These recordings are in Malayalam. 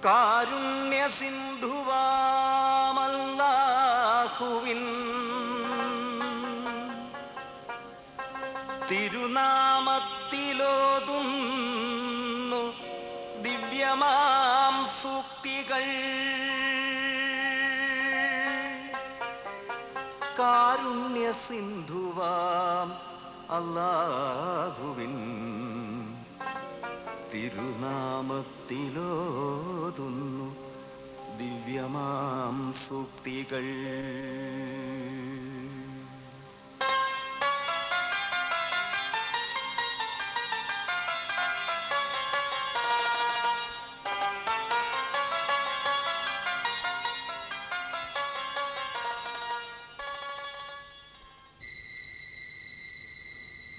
കാരുണ്യ സിന്ധുവാമല്ലാഹുവിൻ തിരുനാമത്തിലോതുന്നു ദിവ്യമാം സൂക്തികൾ. കാരുണ്യ സിന്ധുവാം അല്ലാഹുവിൻ തിരുനാമത്തിലോതുന്നു ദിവ്യമാം സൂക്തികൾ.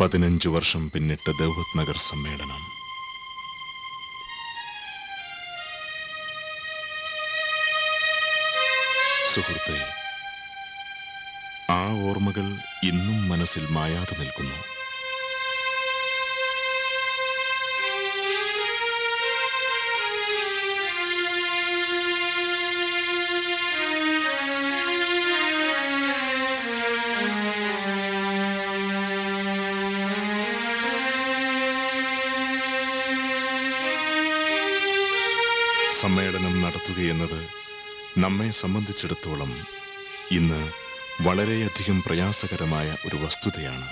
പതിനഞ്ച് വർഷം പിന്നിട്ട ദൗവത് നഗർ സമ്മേളനം. സുഹൃത്തെ, ആ ഓർമ്മകൾ ഇന്നും മനസ്സിൽ മായാതെ നിൽക്കുന്നു. സമ്മേളനം നടത്തുകയെന്നത് നമ്മെ സംബന്ധിച്ചിടത്തോളം ഇന്ന് വളരെയധികം പ്രയാസകരമായ ഒരു വസ്തുതയാണ്.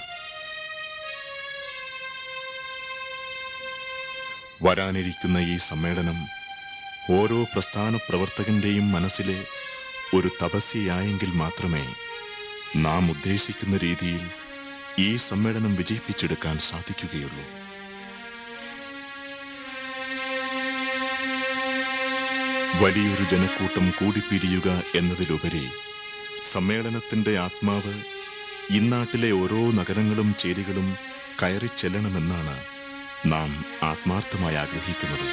വരാനിരിക്കുന്ന ഈ സമ്മേളനം ഓരോ പ്രസ്ഥാന പ്രവർത്തകന്റെയും മനസ്സിലെ ഒരു തപസ്യയായെങ്കിൽ മാത്രമേ നാം ഉദ്ദേശിക്കുന്ന രീതിയിൽ ഈ സമ്മേളനം വിജയിപ്പിച്ചെടുക്കാൻ സാധിക്കുകയുള്ളൂ. വലിയൊരു ജനക്കൂട്ടം കൂടിപ്പിരിയുക എന്നതിലുപരി സമ്മേളനത്തിന്റെ ആത്മാവ് ഇന്നാട്ടിലെ ഓരോ നഗരങ്ങളും ചേരികളും കയറി ചെല്ലണമെന്നാണ് നാം ആത്മാർത്ഥമായി ആഗ്രഹിക്കുന്നത്.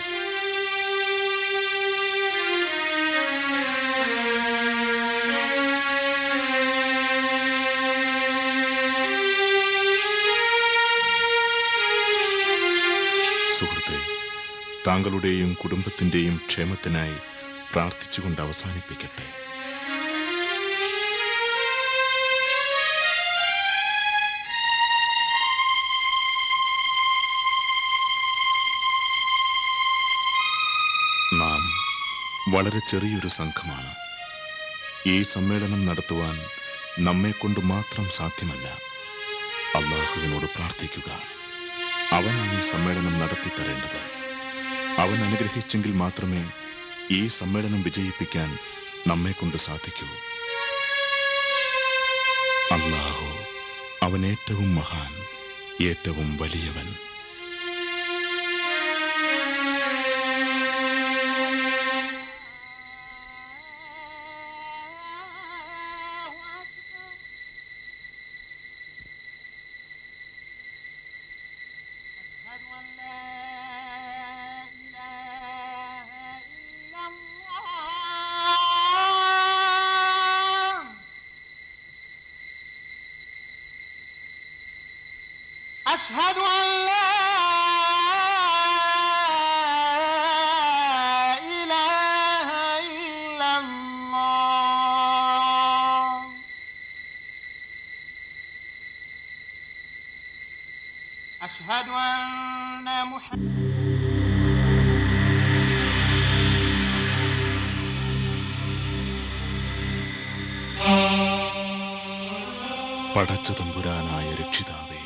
സുഹൃത്തെ, താങ്കളുടെയും കുടുംബത്തിന്റെയും ക്ഷേമത്തിനായി പ്രാർത്ഥിച്ചുകൊണ്ട് അവസാനിപ്പിക്കട്ടെ. നാം വളരെ ചെറിയൊരു സംഘമാണ്. ഈ സമ്മേളനം നടത്തുവാൻ നമ്മെക്കൊണ്ട് മാത്രം സാധ്യമല്ല. അല്ലാഹുവിനോട് പ്രാർത്ഥിക്കുക. അവനാണ് ഈ സമ്മേളനം നടത്തിത്തരേണ്ടത്. അവൻ അനുഗ്രഹിച്ചെങ്കിൽ മാത്രമേ ഈ സമ്മേളനം വിജയിപ്പിക്കാൻ നമ്മെക്കൊണ്ട് സാധിക്കൂ. അല്ലാഹു അവൻ ഏറ്റവും മഹാൻ, ഏറ്റവും വലിയവൻ. أشهد أن لا إله إلا الله. أشهد أن محمد പടച്ച തമ്പുരാനായ രക്ഷിതാവേ,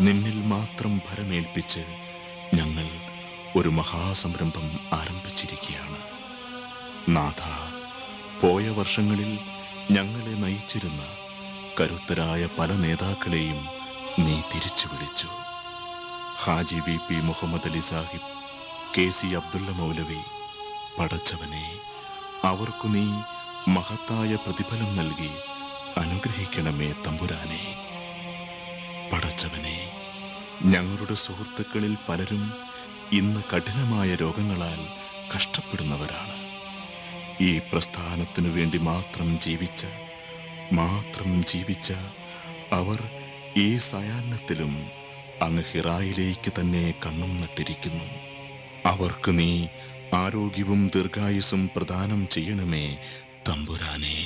നിന്നിൽ മാത്രം ഭരമേൽപ്പിച്ച് ഞങ്ങൾ ഒരു മഹാസംരംഭം ആരംഭിച്ചിരിക്കുകയാണ്. നാഥ, പോയ വർഷങ്ങളിൽ ഞങ്ങളെ നയിച്ചിരുന്ന കരുത്തരായ പല നേതാക്കളെയും നീ തിരിച്ചു വിളിച്ചു. ഹാജി VP മുഹമ്മദ് അലി സാഹിബ്, KC അബ്ദുള്ള മൗലവി, പടച്ചവനെ, അവർക്കു നീ മഹത്തായ പ്രതിഫലം നൽകി അനുഗ്രഹിക്കണമേ തമ്പുരാനെ. പടച്ചവനെ, ഞങ്ങളുടെ സുഹൃത്തുക്കളിൽ പലരും ഇന്ന് കഠിനമായ രോഗങ്ങളാൽ കഷ്ടപ്പെടുന്നവരാണ്. ഈ പ്രസ്ഥാനത്തിനു വേണ്ടി മാത്രം ജീവിച്ച അവർ ഈ സായാഹ്നത്തിലും അങ്ങ് ഹിറായിലേക്ക് തന്നെ കണ്ണും നട്ടിരിക്കുന്നു. അവർക്ക് നീ ആരോഗ്യവും ദീർഘായുസ്സും പ്രദാനം ചെയ്യണമേ തമ്പുരാനെ.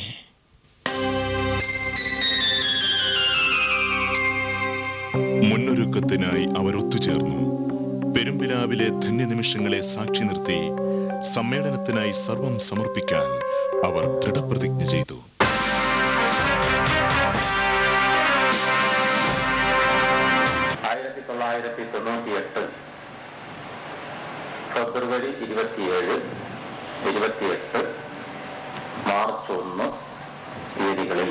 മുന്നൊരുക്കത്തിനായി അവരൊത്തുചേർന്നു. പെരുമ്പിലാവിലെ ധന്യനിമിഷങ്ങളെ സാക്ഷി നിർത്തി സമ്മേളനത്തിനായി സർവം സമർപ്പിക്കാൻ അവർ ദൃഢപ്രതിജ്ഞ ചെയ്തു. ഫെബ്രുവരി 27, 28, മാർച്ച് 1 തീയതികളിൽ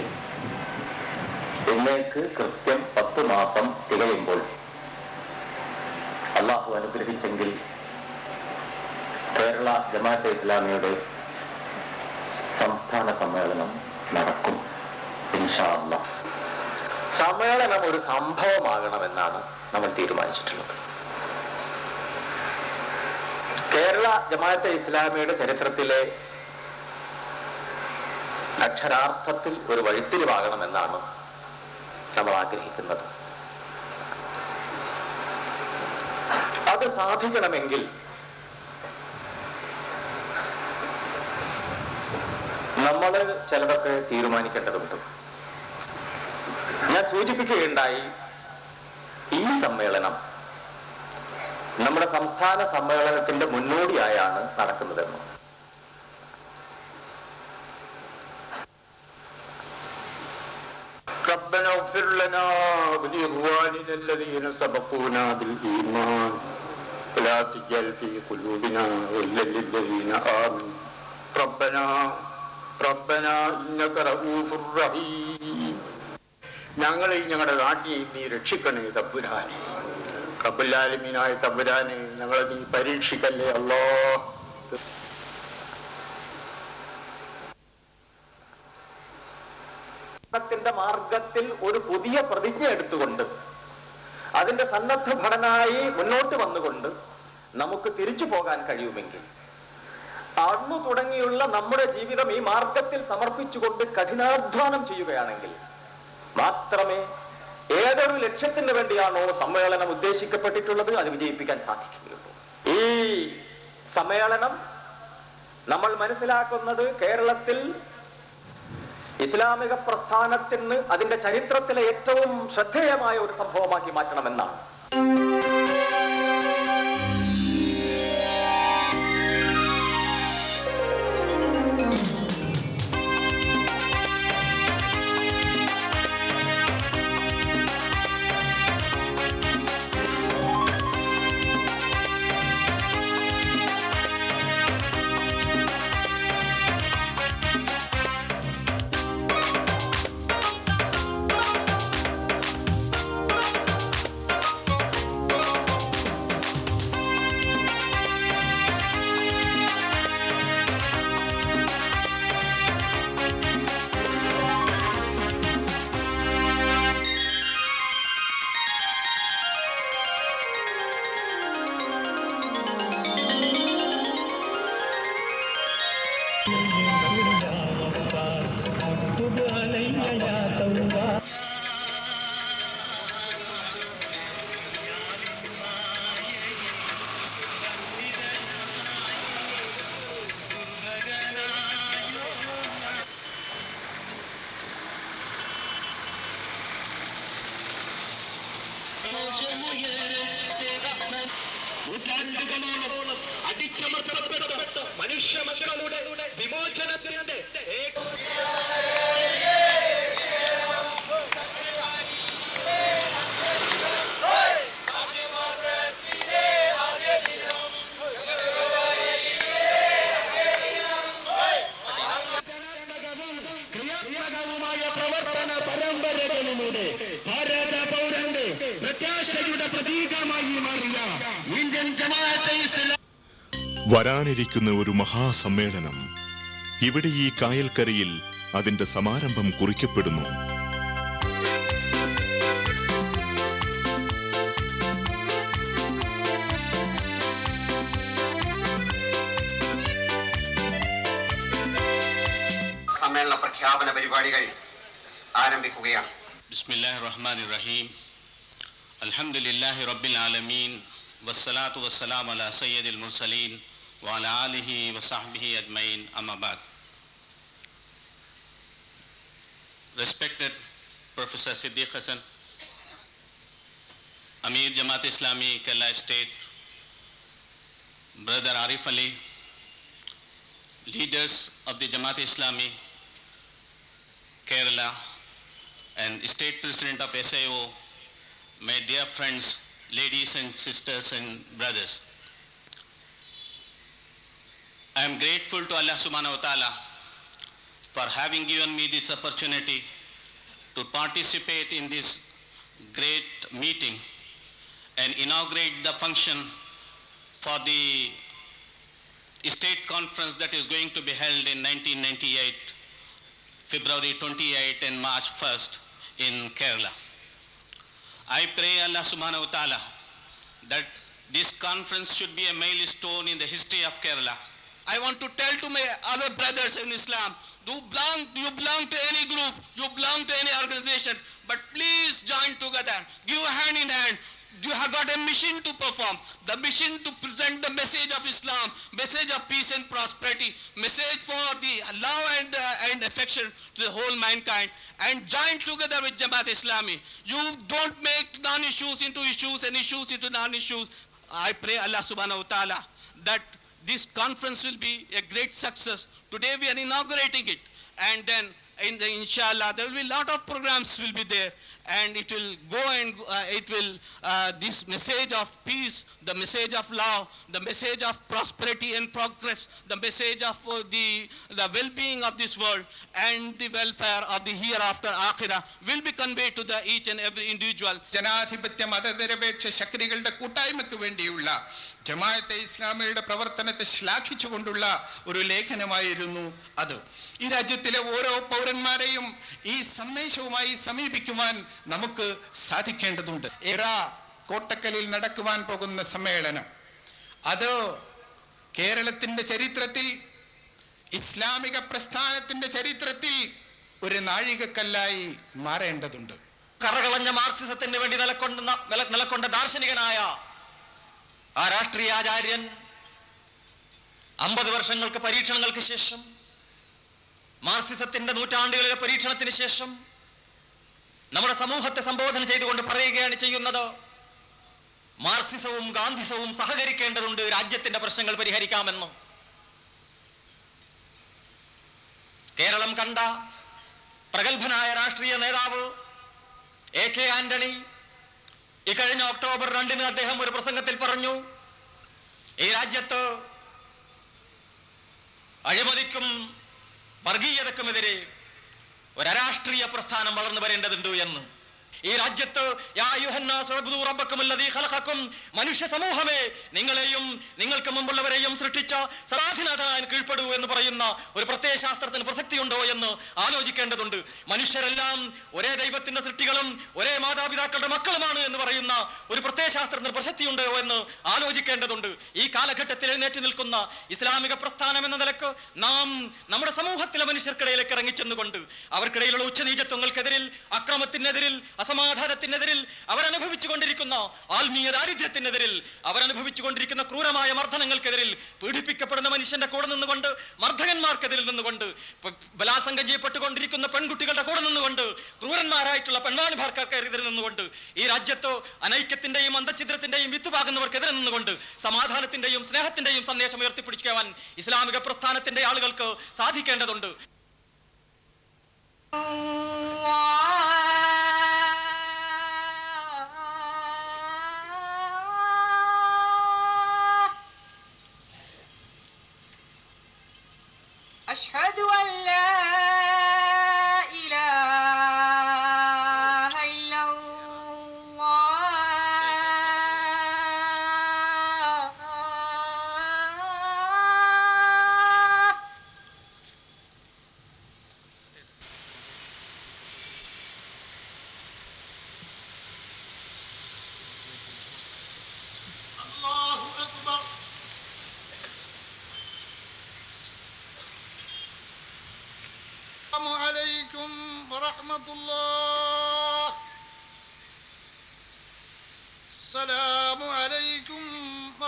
ഇന്നേക്ക് കൃത്യം 10 മാസം തികയുമ്പോൾ അള്ളാഹു അനുഗ്രഹിച്ചെങ്കിൽ കേരള ജമാഅത്തെ ഇസ്ലാമിയുടെ സംസ്ഥാന സമ്മേളനം നടക്കും ഇൻഷാ അല്ലാഹ്. സമ്മേളനം ഒരു സംഭവമാകണമെന്നാണ് നമ്മൾ തീരുമാനിച്ചിട്ടുള്ളത്. കേരള ജമാഅത്തെ ഇസ്ലാമിയുടെ ചരിത്രത്തിലെ അക്ഷരാർത്ഥത്തിൽ ഒരു വഴിത്തിരിവാകണമെന്നാണ് നമ്മൾ ആഗ്രഹിക്കുന്നത്. അത് സാധിക്കണമെങ്കിൽ നമ്മൾ ചിലതൊക്കെ തീരുമാനിക്കേണ്ടതുണ്ട്. ഞാൻ സൂചിപ്പിക്കുകയുണ്ടായി, ഈ സമ്മേളനം നമ്മുടെ സംസ്ഥാന സമ്മേളനത്തിന്റെ മുന്നോടിയായാണ് നടക്കുന്നതെന്ന്. ربنا اغفر لنا ولإخواننا الذين سبقونا بالإيمان ولا تجعل في قلوبنا غلا للذين آمنوا ربنا إنك رؤوف رحيم. ഞങ്ങളെയും ഞങ്ങളുടെ നാട്ടിനെയും നീ രക്ഷിക്കണേ തമ്പുരാനെ. റബ്ബുൽ ആലമീനായ തമ്പുരാനെ, ഞങ്ങളെ നീ പരീക്ഷിക്കല്ലേ അല്ലാഹ്. ത്തിന്റെ മാർഗത്തിൽ ഒരു പുതിയ പ്രതിജ്ഞ എടുത്തുകൊണ്ട് അതിന്റെ സന്നദ്ധ ഭടനായി മുന്നോട്ട് വന്നുകൊണ്ട് നമുക്ക് തിരിച്ചു പോകാൻ കഴിയുമെങ്കിൽ, അന്നു തുടങ്ങിയുള്ള നമ്മുടെ ജീവിതം ഈ മാർഗത്തിൽ സമർപ്പിച്ചുകൊണ്ട് കഠിനാധ്വാനം ചെയ്യുകയാണെങ്കിൽ മാത്രമേ ഏതൊരു ലക്ഷ്യത്തിന് വേണ്ടിയാണോ സമ്മേളനം ഉദ്ദേശിക്കപ്പെട്ടിട്ടുള്ളത് അത് വിജയിപ്പിക്കാൻ സാധിക്കുകയുള്ളൂ. ഈ സമ്മേളനം നമ്മൾ മനസ്സിലാക്കുന്നത് കേരളത്തിൽ ഇസ്ലാമിക പ്രസ്ഥാനത്തിന് അതിന്റെ ചരിത്രത്തിലെ ഏറ്റവും ശ്രദ്ധേയമായ ഒരു സംഭവമാക്കി മാറ്റണമെന്നാണ്. നൂറ്റാണ്ടുകളോളം അടിച്ചമർത്തപ്പെട്ട മനുഷ്യ മക്കളുടെ വിമോചനത്തിന്റെ ക്രിയാത്മകവുമായ പ്രവർത്തന പരമ്പരകളിലൂടെ ഭാരത പൗരന്റെ പ്രത്യാശയുടെ പ്രതീകമായി മാറിയ ഇന്ത്യൻ ജമാഅത്തെ ഇസ്ലാമി വരാനിരിക്കുന്ന ഒരു മഹാസമ്മേളനം ഇവിടെ ഈ കായൽക്കരയിൽ അതിന്റെ സമാരംഭം കുറിക്കപ്പെടുന്നു. സമ്മേളന പ്രഖ്യാപന പരിപാടികൾ ആരംഭിക്കുകയാണ്. ബിസ്മില്ലാഹിർ റഹ്മാനിർ റഹീം. അൽഹംദുലില്ലാഹി റബ്ബിൽ ആലമീൻ والصلاة والسلام على سيد المرسلين وعلى آله وصحبه أجمعين أما بعد. Respected Professor Siddiq Hasan, Amir Jamaat Islami Kerala State, Brother Arif Ali, leaders of the Jamaat Islami Kerala and State President of SAO, my dear friends, ladies and sisters and brothers. I am grateful to Allah subhanahu wa ta'ala for having given me this opportunity to participate in this great meeting and inaugurate the function for the state conference that is going to be held in 1998, February 28 and March 1st in Kerala. I pray Allah subhanahu wa ta'ala that this conference should be a milestone in the history of Kerala. I want to tell to my other brothers in Islam, you belong to any group, you belong to any organization, but please join together, give hand in hand. You have got a mission to perform, the mission to present the message of Islam, message of peace and prosperity, message for the love and affection to the whole mankind, and join together with Jamaat Islami. You don't make non-issues into issues and issues into non-issues. I pray Allah subhanahu wa ta'ala that this conference will be a great success. Today we are inaugurating it, and then inshallah there will be a lot of programs will be there, and it will go and this message of peace, the message of love, the message of prosperity and progress, the message of the well-being of this world and the welfare of the hereafter akhirah will be conveyed to the each and every individual. ജനാധിപത്യ മതനിരപേക്ഷ ശക്തികളുടെ കൂട്ടായ്മയ്ക്ക് വേണ്ടിയുള്ള ജമാഅത്തെ ഇസ്ലാമിയുടെ പ്രവർത്തനത്തെ ശ്ലാഘിച്ചുകൊണ്ടുള്ള ഒരു ലേഖനമായിരുന്നു അത്. ഈ രാജ്യത്തിലെ ഓരോ പൗരന്മാരെയും ഈ സന്ദേശവുമായി സമീപിക്കുവാൻ നമുക്ക് സാധിക്കേണ്ടതുണ്ട്. കോട്ടക്കലിൽ നടക്കുവാൻ പോകുന്ന സമ്മേളനം അത് കേരളത്തിന്റെ ചരിത്രത്തിൽ, ഇസ്ലാമിക പ്രസ്ഥാനത്തിന്റെ ചരിത്രത്തിൽ ഒരു നാഴികക്കല്ലായി മാറേണ്ടതുണ്ട്. കറകളഞ്ഞ മാർക്സിസത്തിന് വേണ്ടി നിലകൊണ്ട ദാർശനികനായ ആ രാഷ്ട്രീയാചാര്യൻ 50 വർഷങ്ങൾക്ക് പരീക്ഷണങ്ങൾക്ക് ശേഷം, മാർക്സിസത്തിന്റെ നൂറ്റാണ്ടുകളിലെ പരീക്ഷണത്തിന് ശേഷം നമ്മുടെ സമൂഹത്തെ സംബോധന ചെയ്തുകൊണ്ട് പറയുകയാണ് ചെയ്യുന്നത്, മാർക്സിസവും ഗാന്ധിസവും സഹകരിക്കേണ്ടതുണ്ട് രാജ്യത്തിന്റെ പ്രശ്നങ്ങൾ പരിഹരിക്കാമെന്ന്. കേരളം കണ്ട പ്രഗത്ഭനായ രാഷ്ട്രീയ നേതാവ് AK ആന്റണി ഇക്കഴിഞ്ഞ ഒക്ടോബർ 2 അദ്ദേഹം ഒരു പ്രസംഗത്തിൽ പറഞ്ഞു, ഈ രാജ്യത്ത് അഴിമതിക്കും വർഗീയതക്കുമെതിരെ ഒരു അരാഷ്ട്രീയ പ്രസ്ഥാനം വളർന്നു വരേണ്ടതുണ്ട് എന്ന്. ഈ രാജ്യത്ത് മനുഷ്യ സമൂഹമേ, നിങ്ങളെയും നിങ്ങൾക്ക് മുമ്പുള്ളവരെയും സൃഷ്ടിച്ച സനാഥനാഥനാൻ കീഴ്പ്പെടൂ എന്ന് പറയുന്ന ഒരു പ്രത്യയശാസ്ത്രത്തിന് പ്രസക്തിയുണ്ടോ എന്ന് ആലോചിക്കേണ്ടതുണ്ട്. മനുഷ്യരെല്ലാം ഒരേ ദൈവത്തിന്റെ സൃഷ്ടികളും ഒരേ മാതാപിതാക്കളുടെ മക്കളുമാണ് എന്ന് പറയുന്ന ഒരു പ്രത്യയശാസ്ത്രത്തിന് പ്രസക്തിയുണ്ടോ എന്ന് ആലോചിക്കേണ്ടതുണ്ട്. ഈ കാലഘട്ടത്തിൽ എഴുന്നേറ്റ് നിൽക്കുന്ന ഇസ്ലാമിക പ്രസ്ഥാനം എന്ന നിലക്ക് നാം നമ്മുടെ സമൂഹത്തിലെ മനുഷ്യർക്കിടയിലേക്ക് ഇറങ്ങിച്ചെന്നുകൊണ്ട് അവർക്കിടയിലുള്ള ഉച്ചനീചത്വങ്ങൾക്കെതിരിൽ, അക്രമത്തിനെതിരിൽ, അസമാധാനത്തിനെതിരിൽ, അവരനുഭവിച്ചുകൊണ്ടിരിക്കുന്ന ആത്മീയ ദാരിദ്ര്യത്തിനെതിരിൽ, അവരനുഭവിച്ചുകൊണ്ടിരിക്കുന്ന ക്രൂരമായ മർദ്ദനങ്ങൾക്കെതിരിൽ, പീഡിപ്പിക്കപ്പെടുന്ന മനുഷ്യന്റെ കൂടെ നിന്നുകൊണ്ട്, മർദ്ദകന്മാർക്കെതിരിൽ നിന്നുകൊണ്ട്, ബലാത്സംഗം ചെയ്യപ്പെട്ടുകൊണ്ടിരിക്കുന്ന പെൺകുട്ടികളുടെ കൂടെ നിന്നുകൊണ്ട്, ക്രൂരന്മാരായിട്ടുള്ള പെൺവാണിഭാർക്കെതിരെ നിന്നുകൊണ്ട്, ഈ രാജ്യത്ത് അനൈക്യത്തിന്റെയും അന്തഛിദ്രത്തിന്റെയും വിത്തുപാകുന്നവർക്കെതിരെ നിന്നുകൊണ്ട് സമാധാനത്തിന്റെയും സ്നേഹത്തിന്റെയും സന്ദേശം ഉയർത്തിപ്പിടിക്കുവാൻ ഇസ്ലാമിക പ്രസ്ഥാനത്തിന്റെ ആളുകൾക്ക് സാധിക്കേണ്ടതുണ്ട്. أشهد أن لا إله إلا الله الله أكبر. السلام عليكم ورحمة الله. السلام عليكم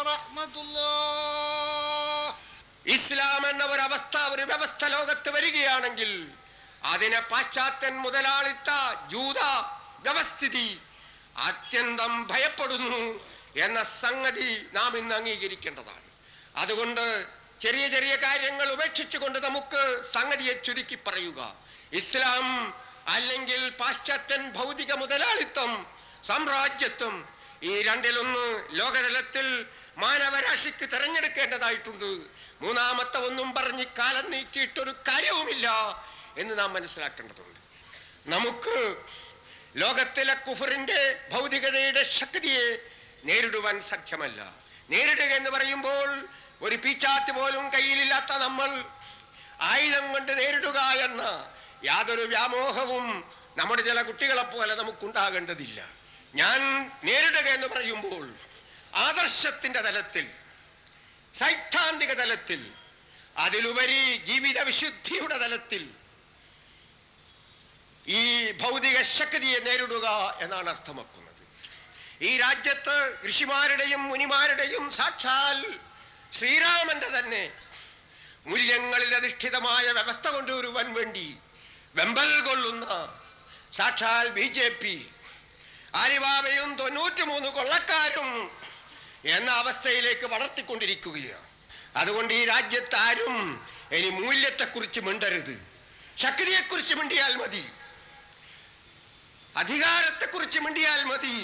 വറഹ്മത്തുള്ളാഹ്. ഇസ്ലാം എന്ന ഒരവസ്ഥ, ഒരു വ്യവസ്ഥ ലോകത്ത് വരികയാണെങ്കിൽ അതിനെ പാശ്ചാത്യൻ മുതലാളിത്ത ജൂത വ്യവസ്ഥിതി അത്യന്തം ഭയപ്പെടുന്നു എന്ന സംഗതി നാം ഇന്ന് അംഗീകരിക്കേണ്ടതാണ്. അതുകൊണ്ട് ചെറിയ ചെറിയ കാര്യങ്ങൾ ഉപേക്ഷിച്ചുകൊണ്ട് നമുക്ക് സംഗതിയെ ചുരുക്കി പറയുക. ഇസ്ലാം അല്ലെങ്കിൽ പാശ്ചാത്യൻ ഭൗതിക മുതലാളിത്തം, സാമ്രാജ്യത്വം, ഈ രണ്ടിലൊന്ന് ലോകതലത്തിൽ മാനവരാശിക്ക് തെരഞ്ഞെടുക്കേണ്ടതായിട്ടുണ്ട്. മൂന്നാമത്തെ ഒന്നും പറഞ്ഞ് കാലം നീക്കിയിട്ടൊരു കാര്യവുമില്ല എന്ന് നാം മനസ്സിലാക്കേണ്ടതുണ്ട്. നമുക്ക് ലോകത്തിലെ കുഫറിന്റെ ഭൗതികതയുടെ ശക്തിയെ നേരിടുവാൻ സാധ്യമല്ല. നേരിടുക എന്ന് പറയുമ്പോൾ ഒരു പീച്ചാത്ത് പോലും കയ്യിലില്ലാത്ത നമ്മൾ ആയുധം കൊണ്ട് നേരിടുക എന്ന യാതൊരു വ്യാമോഹവും നമ്മുടെ ചില കുട്ടികളെ പോലെ നമുക്കുണ്ടാകേണ്ടതില്ല. ഞാൻ നേരിടുക എന്ന് പറയുമ്പോൾ ആദർശത്തിന്റെ തലത്തിൽ, സൈദ്ധാന്തിക തലത്തിൽ, അതിലുപരി ജീവിത വിശുദ്ധിയുടെ തലത്തിൽ ഈ ഭൗതിക ശക്തിയെ നേരിടുക എന്നാണ് അർത്ഥമാക്കുന്നത്. ഈ രാജ്യത്ത് ഋഷിമാരുടെയും മുനിമാരുടെയും സാക്ഷാൽ ശ്രീരാമന്റെ തന്നെ മൂല്യങ്ങളിൽ അധിഷ്ഠിതമായ വ്യവസ്ഥ കൊണ്ടുവരുവാൻ വേണ്ടി വെമ്പൽ കൊള്ളുന്ന സാക്ഷാൽ BJP, അലിബാബയും 93 കൊള്ളക്കാരും എന്ന അവസ്ഥയിലേക്ക് വളർത്തിക്കൊണ്ടിരിക്കുകയാണ്. അതുകൊണ്ട് ഈ രാജ്യത്ത് ആരും ഇനി മൂല്യത്തെക്കുറിച്ച് മിണ്ടരുത്. ശക്തിയെക്കുറിച്ച് മിണ്ടിയാൽ മതി, അധികാരത്തെക്കുറിച്ച് മിണ്ടിയാൽ മതി.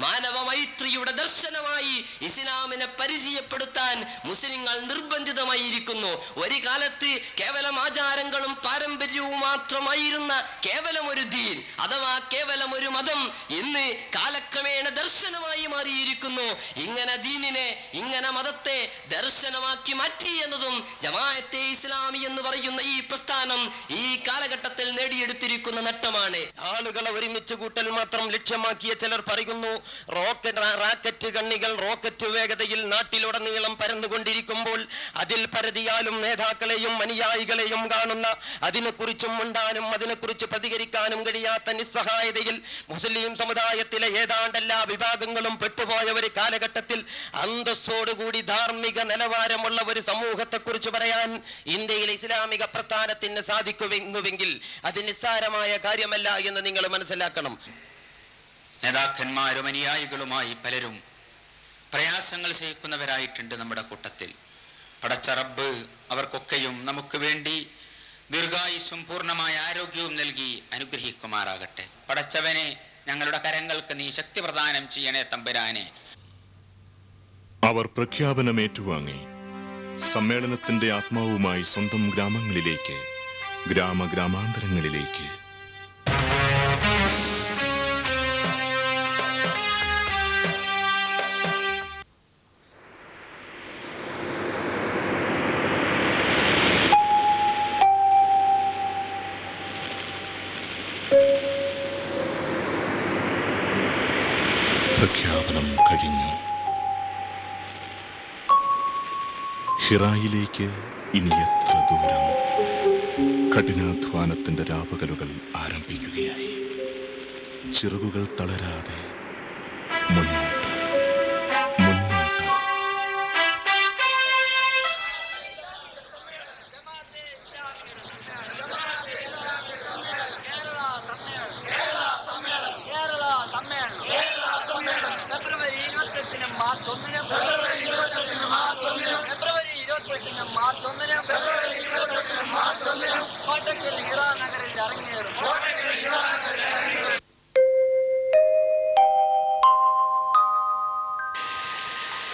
മാനവ മൈത്രിയുടെ ദർശനമായി ഇസ്ലാമിനെ പരിചയപ്പെടുത്താൻ മുസ്ലിങ്ങൾ നിർബന്ധിതമായിരിക്കുന്നു. ഒരു കാലത്ത് കേവലം ആചാരങ്ങളും പാരമ്പര്യവും മാത്രമായിരുന്ന കേവലം ഒരു ദീൻ അഥവാ കേവലം ഒരു മതം ഇന്ന് കാലക്രമേണ ദർശനമായി മാറിയിരിക്കുന്നു. ഇങ്ങനെ ദീനിനെ, ഇങ്ങനെ മതത്തെ ദർശനമാക്കി മാറ്റി എന്നതും ജമാഅത്തെ ഇസ്ലാമി എന്ന് പറയുന്ന ഈ പ്രസ്ഥാനം ഈ കാലഘട്ടത്തിൽ നേടിയെടുത്തിരിക്കുന്ന നേട്ടമാണ്. ആളുകളെ ഒരുമിച്ച് കൂട്ടൽ മാത്രം ലക്ഷ്യമാക്കിയ ചിലർ പറയുന്നു, റാക്കറ്റ് കണ്ണികൾ റോക്കറ്റ് വേഗതയിൽ നാട്ടിലുടനീളം പരന്നുകൊണ്ടിരിക്കുമ്പോൾ അതിൽ പരതിയാലും നേതാക്കളെയും അനുയായികളെയും കാണുന്ന, അതിനെക്കുറിച്ചും ഉണ്ടാനും അതിനെക്കുറിച്ച് പ്രതികരിക്കാനും കഴിയാത്ത നിസ്സഹായതയിൽ മുസ്ലിം സമുദായത്തിലെ ഏതാണ്ടെല്ലാ വിഭാഗങ്ങളും പെട്ടുപോയ ഒരു കാലഘട്ടത്തിൽ അന്തസ്സോടുകൂടി ധാർമ്മിക നിലവാരമുള്ള ഒരു സമൂഹത്തെക്കുറിച്ച് പറയാൻ ഇന്ത്യയിലെ ഇസ്ലാമിക പ്രസ്ഥാനത്തിന് സാധിക്കുമെന്നുവെങ്കിൽ അത് നിസ്സാരമായ കാര്യമല്ല എന്ന് നിങ്ങൾ മനസ്സിലാക്കണം. നേതാക്കന്മാരും അനുയായികളുമായി പലരും പ്രയാസങ്ങൾ സഹിക്കുന്നവരായിട്ടുണ്ട് നമ്മുടെ കൂട്ടത്തിൽ. പടച്ച റബ്ബ് അവർക്കൊക്കെയും നമുക്ക് വേണ്ടി ദീർഘായുസ്സും പൂർണ്ണമായ ആരോഗ്യവും നൽകി അനുഗ്രഹിക്കുമാറാകട്ടെ. പടച്ചവനെ, ഞങ്ങളുടെ കരങ്ങൾക്ക് നീ ശക്തി പ്രദാനം ചെയ്യണേ തമ്പുരാനെ. അവർ പ്രഖ്യാപനം ഏറ്റുവാങ്ങി സമ്മേളനത്തിന്റെ ആത്മാവുമായി സ്വന്തം ഗ്രാമങ്ങളിലേക്ക്, ഗ്രാമാന്തരങ്ങളിലേക്ക്. പ്രഖ്യാപനം കഴിഞ്ഞു. ഹിറായിലേക്ക് ഇനി എത്ര ദൂരം? കഠിനാധ്വാനത്തിന്റെ രാപകലുകൾ ആരംഭിക്കുകയായി. ചിറകുകൾ തളരാതെ മുന്നോട്ട്, മുന്നോട്ട്.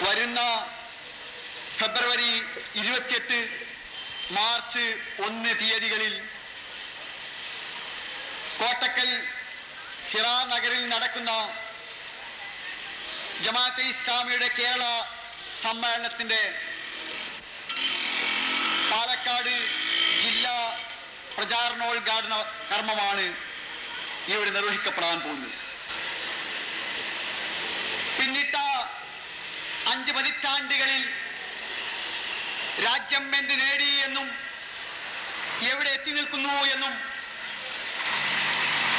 വരുന്ന ഫെബ്രുവരി 28, മാർച്ച് 1 തീയതികളിൽ കോട്ടക്കൽ ഹിറ നഗറിൽ നടക്കുന്ന ജമാഅത്തെ ഇസ്ലാമിയുടെ കേരള സമ്മേളനത്തിൻ്റെ പാലക്കാട് ജില്ലാ പ്രചാരണോദ്ഘാടന കർമ്മമാണ് ഇവിടെ നിർവഹിക്കപ്പെടാൻ പോകുന്നത്. പിന്നിട്ട 5 പതിറ്റാണ്ടുകളിൽ രാജ്യം എന്ത് നേടി എന്നും എവിടെ എത്തി നിൽക്കുന്നു എന്നും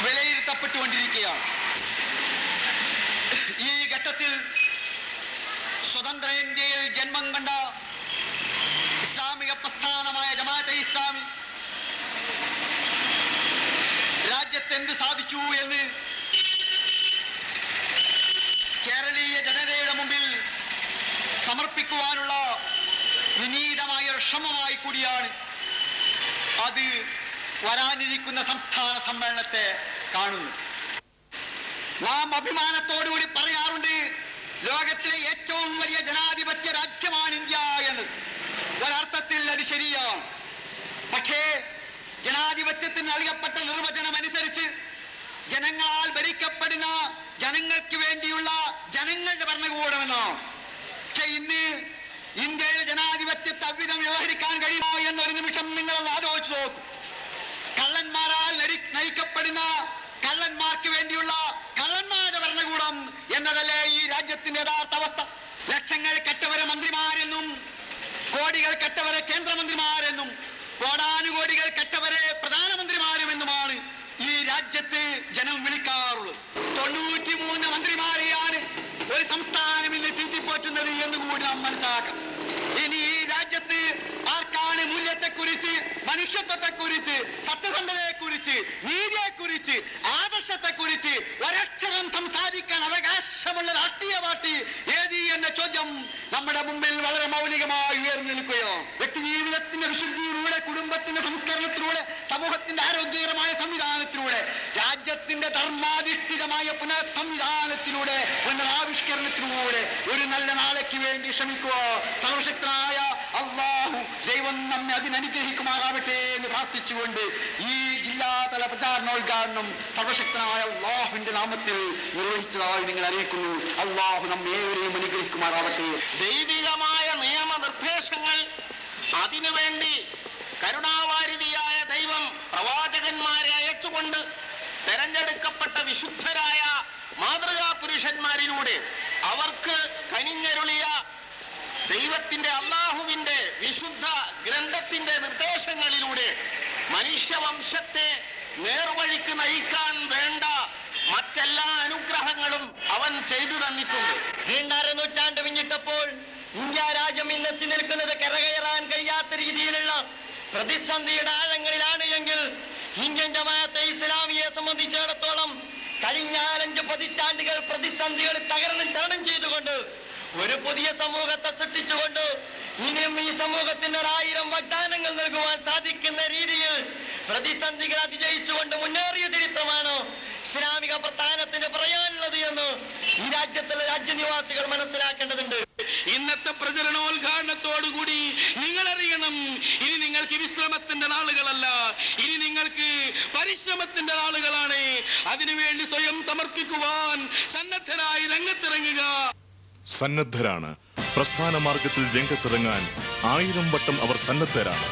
വിലയിരുത്തപ്പെട്ടുകൊണ്ടിരിക്കുകയാണ്. ഈ ഘട്ടത്തിൽ സ്വതന്ത്ര ഇന്ത്യയിൽ ജന്മം കണ്ട ഇസ്ലാമിക പ്രസ്ഥാനമായ ജമാഅത്തെ ഇസ്ലാമി രാജ്യത്ത് എന്ത് സാധിച്ചു എന്ന് കേരളീയ ജനതയുടെ മുമ്പിൽ സമർപ്പിക്കുവാനുള്ള വിനീതമായ ഒരു ശ്രമമായി കൂടിയാണ് അത് വരാനിരിക്കുന്ന സംസ്ഥാന സമ്മേളനത്തെ കാണുന്നു. നാം അഭിമാനത്തോടുകൂടി പറയാറുണ്ട്, ലോകത്തിലെ ഏറ്റവും വലിയ ജനാധിപത്യ രാജ്യമാണ് ഇന്ത്യ എന്ന്. ഒരർത്ഥത്തിൽ അത് ശരിയാണ്. പക്ഷേ ജനാധിപത്യത്തിന് നൽകപ്പെട്ട നിർവചനം അനുസരിച്ച് ജനങ്ങളാൽ ഭരിക്കപ്പെടുന്ന, ജനങ്ങൾക്ക് വേണ്ടിയുള്ള ജനങ്ങളുടെ ഭരണകൂടമെന്നാണ്. പക്ഷെ ഇന്ന് ഇന്ത്യയുടെ ജനാധിപത്യത്തെ അവിധം വ്യവഹരിക്കാൻ കഴിയുമോ എന്നൊരു നിമിഷം നിങ്ങളൊന്ന് ആലോചിച്ച് നോക്കും. കള്ളന്മാരാൽ നയിക്കപ്പെടുന്ന, കള്ളന്മാർക്ക് വേണ്ടിയുള്ള കള്ളന്മാരുടെ ഭരണകൂടം എന്നതല്ലേ ഈ രാജ്യത്തിന്റെ യഥാർത്ഥ അവസ്ഥ. ലക്ഷങ്ങൾ കെട്ടവരെ മന്ത്രിമാരെന്നും, കോടികൾ കെട്ടവരെ കേന്ദ്രമന്ത്രിമാരെന്നും, കോടാനുകോടികൾ കെട്ടവരെ പ്രധാനമന്ത്രിമാരുമെന്നുമാണ് ഈ രാജ്യത്ത് ജനം വിളിക്കാറുള്ളത്. 93 മന്ത്രിമാരെയാണ് ഒരു സംസ്ഥാനം ഇന്ന് തീറ്റിപ്പോറ്റുന്നത് എന്ന് കൂടി നാം മനസ്സിലാക്കണം. ഇനി ഈ രാജ്യത്ത് ആർക്കാണ് മൂല്യത്തെക്കുറിച്ച്, മനുഷ്യത്വത്തെക്കുറിച്ച്, സത്യസന്ധതയെക്കുറിച്ച്, നീതിയെക്കുറിച്ച്, ആദർശത്തെക്കുറിച്ച് ഒരക്ഷരം സംസാരിക്കാൻ അവകാശമുള്ള രാഷ്ട്രീയ പാർട്ടി ഏത് എന്ന ചോദ്യം നമ്മുടെ മുമ്പിൽ വളരെ മൗലികമായി ഉയർന്നു നിൽക്കുകയാണ്. വ്യക്തി ജീവിതത്തിന്റെ വിശുദ്ധിയിലൂടെ, കുടുംബത്തിന്റെ സംസ്കരണത്തിലൂടെ, സമൂഹത്തിന്റെ ആരോഗ്യകരമായ സംവിധാനത്തിലൂടെ, രാജ്യത്തിന്റെ ധർമാധിഷ്ഠിതമായ പുനഃ സംവിധാനത്തിലൂടെ, പുനരാവിഷ്കരണത്തിലൂടെ ഒരു നല്ല നാളേക്ക് വേണ്ടി ശ്രമിക്കുക. സർവശക്തനായ അല്ലാഹു ദൈവം നമ്മെ അതിനനുഗ്രഹിക്കുമാറാവട്ടെ എന്ന് പ്രാർത്ഥിച്ചുകൊണ്ട് ഈ ജില്ലാതല പ്രചാരണോദ്ഘാടനം സർവശക്തനായ അല്ലാഹുവിന്റെ നാമത്തിൽ നിർവഹിച്ചതായി നിങ്ങൾ അറിയിക്കുന്നു. അല്ലാഹു നമ്മെ ഏവരെയും അനുഗ്രഹിക്കുമാറാവട്ടെ. ദൈവികമായ നിയമനിർദ്ദേശങ്ങൾ, അതിനുവേണ്ടി കരുണാവാരിധിയായ ദൈവം പ്രവാചകന്മാരെ അയച്ചുകൊണ്ട് തെരഞ്ഞെടുക്കപ്പെട്ട വിശുദ്ധരായ മാതൃകാ പുരുഷന്മാരിലൂടെ അവർക്ക് കനിഞ്ഞരുളിയ ദൈവത്തിന്റെ, അല്ലാഹുവിന്റെ വിശുദ്ധ ഗ്രന്ഥത്തിന്റെ നിർദ്ദേശങ്ങളിലൂടെ മനുഷ്യവംശത്തെ നേർവഴിക്ക് നയിക്കാൻ വേണ്ട മറ്റെല്ലാ അനുഗ്രഹങ്ങളും അവൻ ചെയ്തു തന്നിട്ടുണ്ട്. നീണ്ടര നൂറ്റാണ്ട് പിന്നിട്ടപ്പോൾ ഇന്ത്യ രാജ്യം ഇന്നെത്തി നിൽക്കുന്നത് കരകയറാൻ കഴിയാത്ത രീതിയിലുള്ള പ്രതിസന്ധിയുടെ ആഴങ്ങളിലാണ് എങ്കിൽ ഇന്ത്യൻ ജമാഅത്തെ ഇസ്ലാമിയെ സംബന്ധിച്ചിടത്തോളം കഴിഞ്ഞ 5 പതിറ്റാണ്ടുകൾ പ്രതിസന്ധികൾ തരണം ചെയ്തുകൊണ്ട് ഒരു പുതിയ സമൂഹത്തെ സൃഷ്ടിച്ചുകൊണ്ട് ഇനിയും ഈ സമൂഹത്തിന് 1000 വാഗ്ദാനങ്ങൾ നൽകുവാൻ സാധിക്കുന്ന രീതിയിൽ പ്രതിസന്ധികൾ അതിജയിച്ചുകൊണ്ട് മുന്നേറിയ ചരിത്രമാണ് ഇസ്ലാമിക പ്രസ്ഥാനത്തിന് പറയാനുള്ളത് എന്ന് ഈ രാജ്യത്തിലെ രാജ്യനിവാസികൾ മനസ്സിലാക്കേണ്ടതുണ്ട്. ഇന്നത്തെ പ്രചരണോദ്ഘാടനത്തോടുകൂടി നിങ്ങൾ അറിയണം, ഇനി നിങ്ങൾക്ക് വിശ്രമത്തിന്റെ നാളുകളല്ല, ഇനി നിങ്ങൾക്ക് പരിശ്രമത്തിന്റെ നാളുകളാണ്. അതിനുവേണ്ടി സ്വയം സമർപ്പിക്കുവാൻ സന്നദ്ധരായി രംഗത്തിറങ്ങുക. സന്നദ്ധരാണ്. പ്രസ്ഥാന മാർഗത്തിൽ രംഗത്തിറങ്ങാൻ 1000 വട്ടം അവർ സന്നദ്ധരാണ്.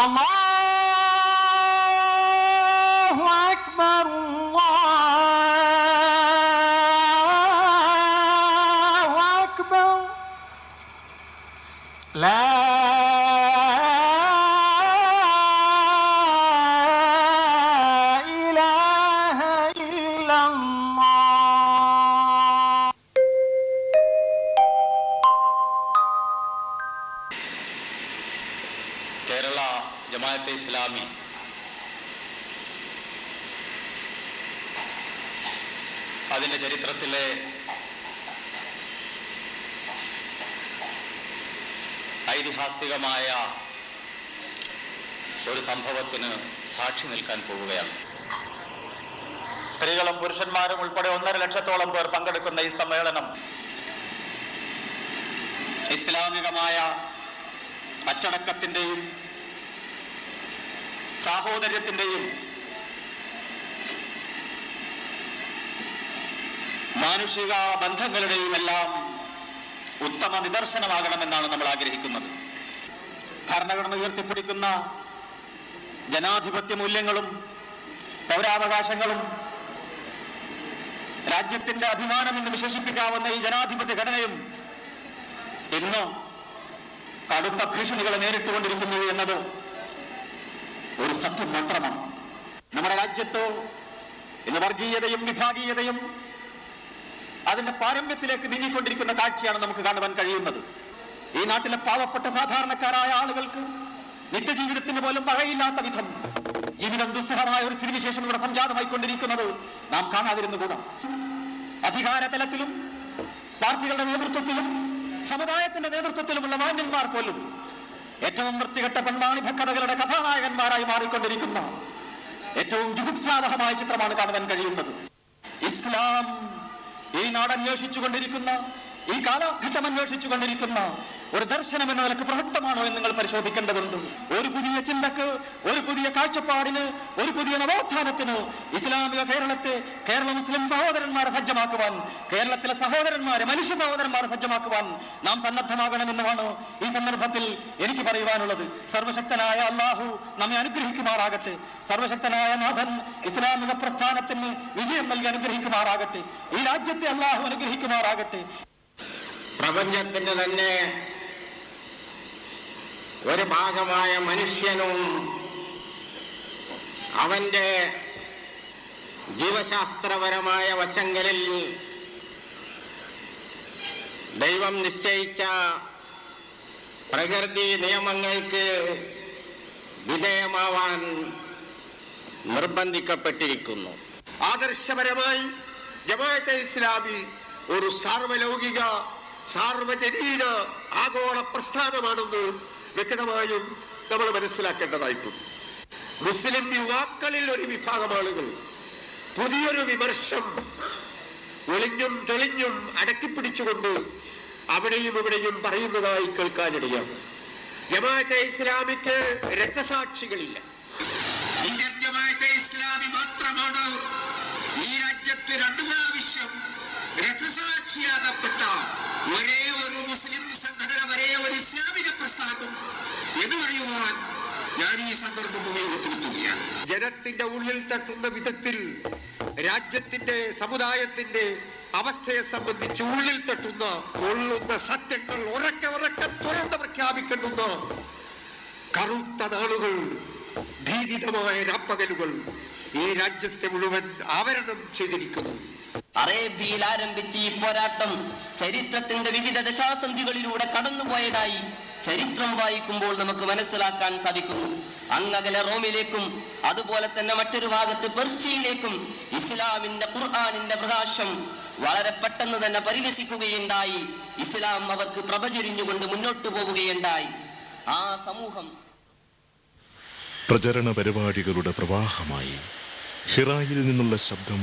الله أكبر الله أكبر ലാ ഇലാഹ ഇല്ലല്ലാഹ്. കേരള ജമാഅത്തെ ഇസ്ലാമി അതിൻ്റെ ചരിത്രത്തിലെ ഐതിഹാസികമായ ഒരു സംഭവത്തിന് സാക്ഷി നിൽക്കാൻ പോവുകയാണ്. സ്ത്രീകളും പുരുഷന്മാരും ഉൾപ്പെടെ 1.5 ലക്ഷത്തോളം പേർ പങ്കെടുക്കുന്ന ഈ സമ്മേളനം ഇസ്ലാമികമായ അച്ചടക്കത്തിൻ്റെയും സാഹോദര്യത്തിൻ്റെയും മാനുഷിക ബന്ധങ്ങളുടെയും എല്ലാം ഉത്തമ നിദർശനമാകണമെന്നാണ് നമ്മൾ ആഗ്രഹിക്കുന്നത്. ഭരണഘടന ഉയർത്തിപ്പിടിക്കുന്ന ജനാധിപത്യ മൂല്യങ്ങളും പൗരാവകാശങ്ങളും രാജ്യത്തിന്റെ അഭിമാനമെന്ന് വിശേഷിപ്പിക്കാവുന്ന ഈ ജനാധിപത്യ ഘടനയും ഇന്ന് കടുത്ത ഭീഷണികളെ നേരിട്ടുകൊണ്ടിരിക്കുന്നു എന്നത് ഒരു സത്യം മാത്രമാണ്. നമ്മുടെ രാജ്യത്ത് ഇന്ന് വർഗീയതയും വിഭാഗീയതയും അതിന്റെ പാരമ്യത്തിലേക്ക് നീങ്ങിക്കൊണ്ടിരിക്കുന്ന കാഴ്ചയാണ് നമുക്ക് കാണുവാൻ കഴിയുന്നത്. ഈ നാട്ടിലെ പാവപ്പെട്ട സാധാരണക്കാരായ ആളുകൾക്ക് നിത്യജീവിതത്തിന് പോലും വകയില്ലാത്ത വിധം ജീവിതം ദുസ്സഹമായ ഒരു സ്ഥിതിവിശേഷം ഇവിടെ സംജാതമായിക്കൊണ്ടിരിക്കുന്നത് നാം കാണാതിരുന്നുകൂടാ. അധികാര തലത്തിലും പാർട്ടികളുടെ നേതൃത്വത്തിലും സമുദായത്തിന്റെ നേതൃത്വത്തിലുമുള്ള മാന്യന്മാർ പോലും ഏറ്റവും വൃത്തികെട്ട പെൺവാണിഭ കഥകളുടെ കഥാനായകന്മാരായി മാറിക്കൊണ്ടിരിക്കുന്ന ഏറ്റവും ജുഗുപ്സാവഹമായ ചിത്രമാണ് കാണുവാൻ കഴിയുന്നത്. ഇസ്ലാം ഈ നാടന്വേഷിച്ചു കൊണ്ടിരിക്കുന്ന, ഈ കാലഘട്ടം അന്വേഷിച്ചു കൊണ്ടിരിക്കുന്ന ഒരു ദർശനം എന്ന നിലക്ക് പ്രസക്തമാണോ എന്ന് നിങ്ങൾ പരിശോധിക്കേണ്ടതുണ്ട്. ഒരു പുതിയ ചിന്തക്ക്, ഒരു പുതിയ കാഴ്ചപ്പാടിന്, ഒരു പുതിയ നവോത്ഥാനത്തിന് ഇസ്ലാമിക കേരളത്തെ, കേരള മുസ്ലിം സഹോദരന്മാരെ സജ്ജമാക്കുവാൻ, കേരളത്തിലെ സഹോദരന്മാരെ, മനുഷ്യ സഹോദരന്മാരെ സജ്ജമാക്കുവാൻ നാം സന്നദ്ധമാകണമെന്നുമാണ് ഈ സന്ദർഭത്തിൽ എനിക്ക് പറയുവാനുള്ളത്. സർവശക്തനായ അള്ളാഹു നമ്മെ അനുഗ്രഹിക്കുമാറാകട്ടെ. സർവശക്തനായ നാഥൻ ഇസ്ലാമിക പ്രസ്ഥാനത്തിന് വിജയം നൽകി അനുഗ്രഹിക്കുമാറാകട്ടെ. ഈ രാജ്യത്തെ അള്ളാഹു അനുഗ്രഹിക്കുമാറാകട്ടെ. പ്രപഞ്ചത്തിന്റെ തന്നെ ഒരു ഭാഗമായ മനുഷ്യനും അവന്റെ ജീവശാസ്ത്രപരമായ വശങ്ങളിൽ ദൈവം നിശ്ചയിച്ച പ്രകൃതി നിയമങ്ങൾക്ക് വിധേയമാവാൻ നിർബന്ധിക്കപ്പെട്ടിരിക്കുന്നു. ആദർശപരമായി ജമാഅത്തെ ഇസ്ലാമി ഒരു സാർവലൗകിക സാർവജനീന ആഗോള പ്രസ്ഥാനമാണെന്ന് വ്യക്തമായും നമ്മൾ മനസ്സിലാക്കേണ്ടതായിട്ടുണ്ട്. മുസ്ലിം യുവാക്കളിൽ ഒരു വിഭാഗം ആളുകൾ പുതിയൊരു വിമർശം ഒളിഞ്ഞും തെളിഞ്ഞും അടക്കിപ്പിടിച്ചുകൊണ്ട് അവിടെയും ഇവിടെയും പറയുന്നതായി കേൾക്കാനിടയാണ്. ജമാഅത്തെ ഇസ്ലാമിക്ക് രക്തസാക്ഷികളില്ല. ഇന്ത്യൻ ജമാഅത്തെ ഇസ്ലാമി മാത്രമാണ് ഈ രാജ്യത്ത് 2 പ്രാവശ്യം രക്തസാക്ഷിയാകപ്പെട്ട ഒരേ ഒരു മുസ്ലിം സംഘടന, ഒരേ ഒരു ഇസ്ലാമിക പ്രസ്ഥാനം എന്ന് പറയുവാൻ ഞാൻ ഈ സന്ദർഭം ഉപയോഗപ്പെടുത്തുകയാണ്. ജനത്തിന്റെ ഉള്ളിൽ തട്ടുന്ന വിധത്തിൽ രാജ്യത്തിന്റെ, സമുദായത്തിന്റെ അവസ്ഥയെ സംബന്ധിച്ച് ഉള്ളിൽ തട്ടുന്ന കൊള്ളുന്ന സത്യങ്ങൾ ഉറക്കെ തുറന്ന് പ്രഖ്യാപിക്കേണ്ടുന്ന കറുത്ത നാളുകൾ, ഭീതിതമായ രാപ്പകലുകൾ ഈ രാജ്യത്തെ മുഴുവൻ ആവരണം ചെയ്തിരിക്കുന്നു. അറേബ്യയിൽ ആരംഭിച്ച ഈ പോരാട്ടം ചരിത്രത്തിന്റെ വിവിധ ദശാസന്ധികളിലൂടെ കടന്നുപോയതായി ചരിത്രം വായിക്കുമ്പോൾ നമുക്ക് മനസ്സിലാക്കാൻ സാധിക്കുന്നു. അങ്ങകലെ റോമിലേക്കും അതുപോലെ തന്നെ മറ്റൊരു ഭാഗത്ത് പെർഷ്യയിലേക്കും ഇസ്ലാമിന്റെ, ഖുർആനിന്റെ പ്രകാശം വളരെ പെട്ടെന്ന് തന്നെ പരിലസിക്കുകയുണ്ടായി. ഇസ്ലാം അവർക്ക് പ്രഭചരിഞ്ഞുകൊണ്ട് മുന്നോട്ട് പോവുകയുണ്ടായി. ആ സമൂഹം പ്രചരണ പരിപാടികളുടെ പ്രവാഹമായി ഹിറായിൽ നിന്നുള്ള ശബ്ദം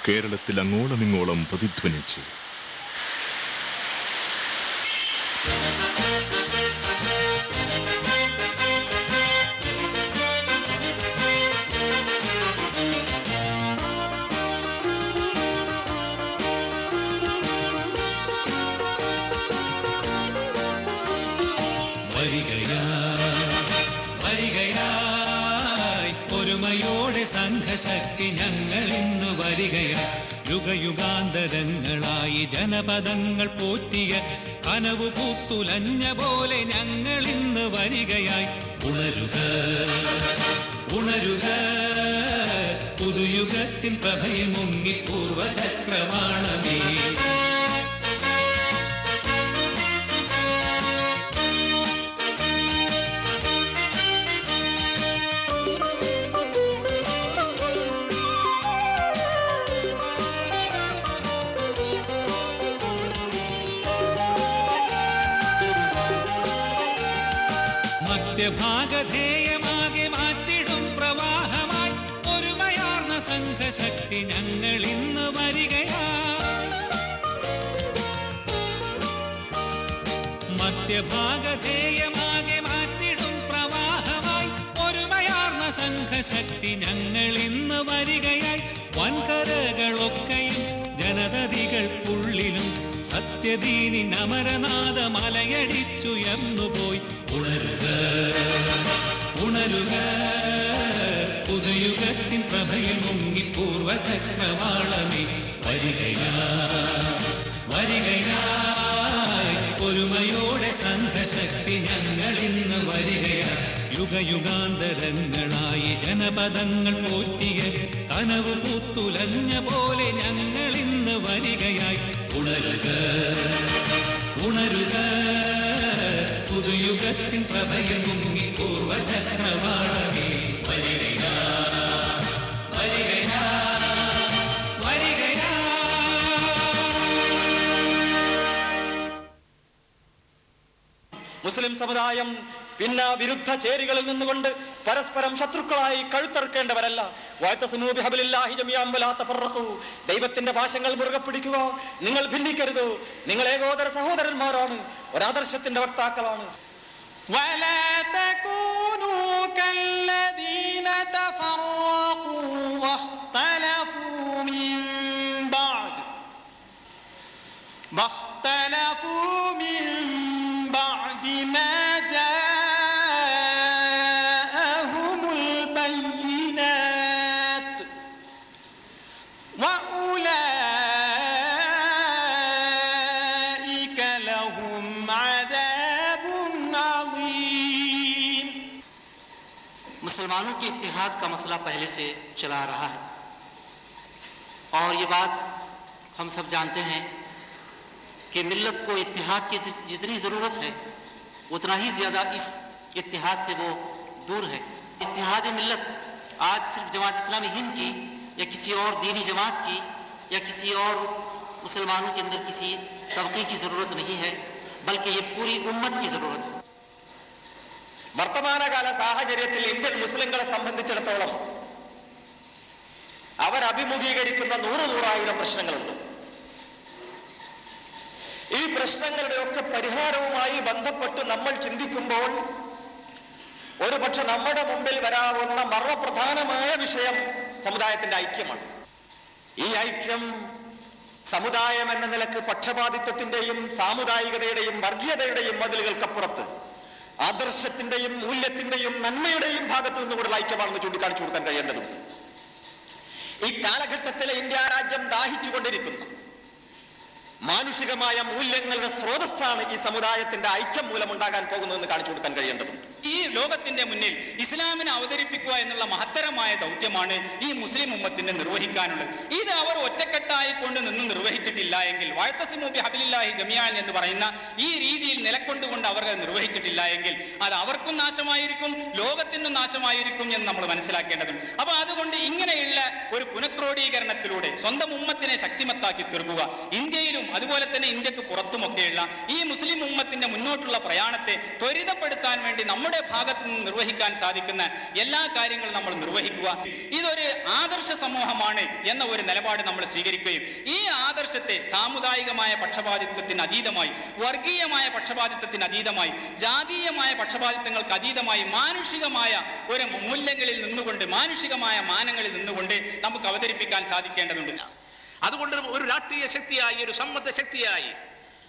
കേരളത്തിൽ അങ്ങോളമിങ്ങോളം പ്രതിധ്വനിച്ചു. ഒരുമയോടെ സംഘശക്തി ഞങ്ങൾ ഇന്ന് വരികയായി. യുഗയുഗാന്തരങ്ങളായി ജനപദങ്ങൾ പോറ്റിയ കനവു പൂത്തുലഞ്ഞ പോലെ ഞങ്ങൾ ഇന്ന് വരികയായി. ഉണരുക ഉണരുക പുതുയുഗത്തിൻ പ്രഭയിൽ മുങ്ങി പൂർവചക്രവാളമേ. മധ്യഭാഗധേയമാകെ മാറ്റിടും പ്രവാഹമായി ഒരുമയാർന്ന സംഘശക്തി ഞങ്ങൾ ഇന്ന് വരികയാ. മധ്യഭാഗധേയമാകെ മാറ്റിടും പ്രവാഹമായി ഒരുമയാർന്ന സംഘശക്തി ഞങ്ങൾ ഇന്ന് വരികയായി. വൻകരകളൊക്കെയും ജനതതികൾക്കുള്ളിലും സത്യദീനി അമരനാഥ മലയടിച്ചുയർന്നുപോയി. ഉണരുക ഉണരുക പുതുയുഗത്തിൻ പ്രഭയിൽ മുങ്ങി പൂർവചക്രവാളമേ. വരികയാ വരികയായി ഒരുമയോടെ സംഘശക്തി ഞങ്ങൾ ഇന്ന് വരികയാ. യുഗയുഗാന്തരങ്ങളായി ജനപദങ്ങൾ പോറ്റിയ കനവ് പൂത്തുലഞ്ഞ പോലെ ഞങ്ങൾ ഇന്ന് വരികയായി. ഉണരുക ഉണരുക പുതുയുഗത്തിൻ പ്രഭയിൽ മുങ്ങി പൂർവചക്രവാളമേ. വരികയാ വരികയാ വരികയാ. മുസ്ലിം സമുദായം പിന്നെ വിരുദ്ധ ചേരികളിൽ നിന്നുകൊണ്ട് പരസ്പരം ശത്രുക്കളായി കഴുത്തറുക്കേണ്ടവരല്ല. ദൈവത്തിന്റെ ഭാഷകൾ മുറുകെ പിടിക്കുക. നിങ്ങൾ ഭിന്നിക്കരുത്. നിങ്ങൾ ഏകോദര സഹോദരന്മാരാണ്. ഒരാദർശത്തിന്റെ വക്താക്കളാണ്. मुसलमानों के इत्तेहाद का मसला पहले से चला रहा है और ये बात हम सब जानते हैं कि मिल्लत को इत्तेहाद की जितनी ज़रूरत है उतना ही ज़्यादा इस इत्तेहाद से वो दूर है। इत्तेहाद मिल्लत आज सिर्फ जमात इस्लामी हिंद की या किसी और दीनी जमात की या किसी और मुसलमानों के अंदर किसी तबके की ज़रूरत नहीं है, बल्कि ये पूरी उम्मत की ज़रूरत है। വർത്തമാനകാല സാഹചര്യത്തിൽ ഇന്ത്യൻ മുസ്ലിങ്ങളെ സംബന്ധിച്ചിടത്തോളം അവർ അഭിമുഖീകരിക്കുന്ന നൂറായിരം പ്രശ്നങ്ങളുണ്ട്. ഈ പ്രശ്നങ്ങളുടെ ഒക്കെ പരിഹാരവുമായി ബന്ധപ്പെട്ട് നമ്മൾ ചിന്തിക്കുമ്പോൾ ഒരുപക്ഷെ നമ്മുടെ മുമ്പിൽ വരാവുന്ന മർമ്മപ്രധാനമായ വിഷയം സമുദായത്തിന്റെ ഐക്യമാണ്. ഈ ഐക്യം സമുദായം എന്ന നിലക്ക് പക്ഷപാതിത്വത്തിന്റെയും സാമുദായികതയുടെയും വർഗീയതയുടെയും മതിലുകൾക്കപ്പുറത്ത് ആദർശത്തിന്റെയും മൂല്യത്തിന്റെയും നന്മയുടെയും ഭാഗത്ത് നിന്നുകൊണ്ടുള്ള ഐക്യമാണെന്ന് ചൂണ്ടിക്കാണിച്ചു കൊടുക്കാൻ കഴിയേണ്ടതുണ്ട്. ഈ കാലഘട്ടത്തിലെ ഇന്ത്യ രാജ്യം ദാഹിച്ചുകൊണ്ടിരിക്കുന്ന മാനുഷികമായ മൂല്യങ്ങളുടെ സ്രോതസ്സാണ് ഈ സമുദായത്തിന്റെ ഐക്യം മൂലമുണ്ടാകാൻ പോകുന്നതെന്ന് കാണിച്ചു കൊടുക്കാൻ കഴിയേണ്ടതുണ്ട്. ഈ ലോകത്തിന്റെ മുന്നിൽ ഇസ്ലാമിനെ അവതരിപ്പിക്കുക എന്നുള്ള മഹത്തരമായ ദൗത്യമാണ് ഈ മുസ്ലിം ഉമ്മത്തിന് നിർവഹിക്കാനുള്ളത്. ഇത് അവർ ഒറ്റക്കെട്ടായി കൊണ്ട് നിന്ന് നിർവഹിച്ചിട്ടില്ല എങ്കിൽ, വഅതസിമു ബിഹബ്ലില്ലാഹി ജമീഅൻ എന്ന് പറയുന്ന ഈ രീതിയിൽ നിലക്കൊണ്ടുകൊണ്ട് അവർ നിർവഹിച്ചിട്ടില്ല എങ്കിൽ അത് അവർക്കും നാശമായിരിക്കും, ലോകത്തിനും നാശമായിരിക്കും എന്ന് നമ്മൾ മനസ്സിലാക്കേണ്ടതുണ്ട്. അപ്പൊ അതുകൊണ്ട് ഇങ്ങനെയുള്ള ഒരു പുനഃക്രോഡീകരണത്തിലൂടെ സ്വന്തം ഉമ്മത്തിനെ ശക്തിമത്താക്കി തീർക്കുക, ഇന്ത്യയിലും അതുപോലെ തന്നെ ഇന്ത്യക്ക് പുറത്തുമൊക്കെയുള്ള ഈ മുസ്ലിം ഉമ്മത്തിന്റെ മുന്നോട്ടുള്ള പ്രയാണത്തെ ത്വരിതപ്പെടുത്താൻ വേണ്ടി നമ്മുടെ ഭാഗത്ത് നിന്ന് നിർവഹിക്കാൻ സാധിക്കുന്ന എല്ലാ കാര്യങ്ങളും നമ്മൾ നിർവഹിക്കുക. ഇതൊരു ആദർശ സമൂഹമാണ് എന്ന ഒരു നിലപാട് നമ്മൾ സ്വീകരിക്കുകയും ഈ ആദർശത്തെ സാമുദായികമായ പക്ഷപാതിത്വത്തിന് അതീതമായി, വർഗീയമായ പക്ഷപാതിത്വത്തിന് അതീതമായി, ജാതീയമായ പക്ഷപാതിത്വങ്ങൾക്ക് അതീതമായി മാനുഷികമായ ഒരു മൂല്യങ്ങളിൽ നിന്നുകൊണ്ട്, മാനുഷികമായ മാനങ്ങളിൽ നിന്നുകൊണ്ട് നമുക്ക് അവതരിപ്പിക്കാൻ സാധിക്കേണ്ടതുണ്ട്. അതുകൊണ്ട് ഒരു രാഷ്ട്രീയ ശക്തിയായി, ഒരു സമ്മത ശക്തിയായി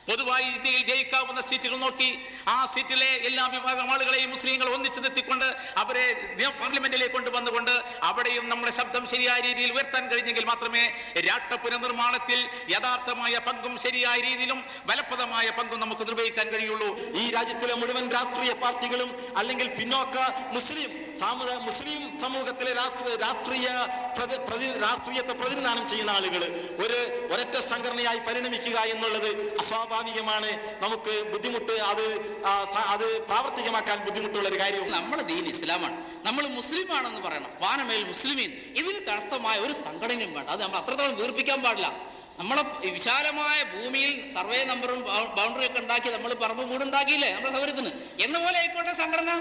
പൊതുവായി ഇന്ത്യയിൽ ജയിക്കാവുന്ന സീറ്റുകൾ നോക്കി ആ സീറ്റിലെ എല്ലാ വിഭാഗം ആളുകളെയും മുസ്ലിങ്ങൾ ഒന്നിച്ചു നിർത്തിക്കൊണ്ട് അവരെ പാർലമെന്റിലേക്ക് കൊണ്ടുവന്നുകൊണ്ട് അവിടെയും നമ്മുടെ ശബ്ദം ശരിയായ രീതിയിൽ ഉയർത്താൻ കഴിഞ്ഞെങ്കിൽ മാത്രമേ രാഷ്ട്ര പുനർനിർമ്മാണത്തിൽ യഥാർത്ഥമായ പങ്കും ശരിയായ രീതിയിലും ഫലപ്രദമായ പങ്കും നമുക്ക് നിർവഹിക്കാൻ കഴിയുള്ളൂ. ഈ രാജ്യത്തിലെ മുഴുവൻ രാഷ്ട്രീയ പാർട്ടികളും അല്ലെങ്കിൽ പിന്നോക്ക മുസ്ലിം സമൂഹത്തിലെ രാഷ്ട്രീയത്തെ പ്രതിനിധാനം ചെയ്യുന്ന ആളുകൾ ഒരൊറ്റ സംഘടനയായി പരിണമിക്കുക എന്നുള്ളത് അസ്വാഭാവികമാണ്. നമുക്ക് ബുദ്ധിമുട്ട്, അത് പ്രാവർത്തികമാക്കാൻ ബുദ്ധിമുട്ടുള്ള ഒരു കാര്യം. നമ്മുടെ ദീൻ ഇസ്ലാമാണ്, നമ്മൾ മുസ്ലിമാണെന്ന് പറയണം. വാനമേൽ മുസ്ലിമീൻ, ഇതിന് തടസ്സമായ ഒരു സംഘടനയും വേണ്ട. അത് നമ്മൾ അത്രത്തോളം വീർപ്പിക്കാൻ പാടില്ല. നമ്മളെ വിശാലമായ ഭൂമിയിൽ സർവേ നമ്പറും ബൗണ്ടറി ഒക്കെ ഉണ്ടാക്കി നമ്മൾ പറമ്പ് വീടുണ്ടാക്കിയില്ലേ നമ്മുടെ സൗകര്യത്തിന്, എന്ന പോലെ ആയിക്കോട്ടെ സംഘടന.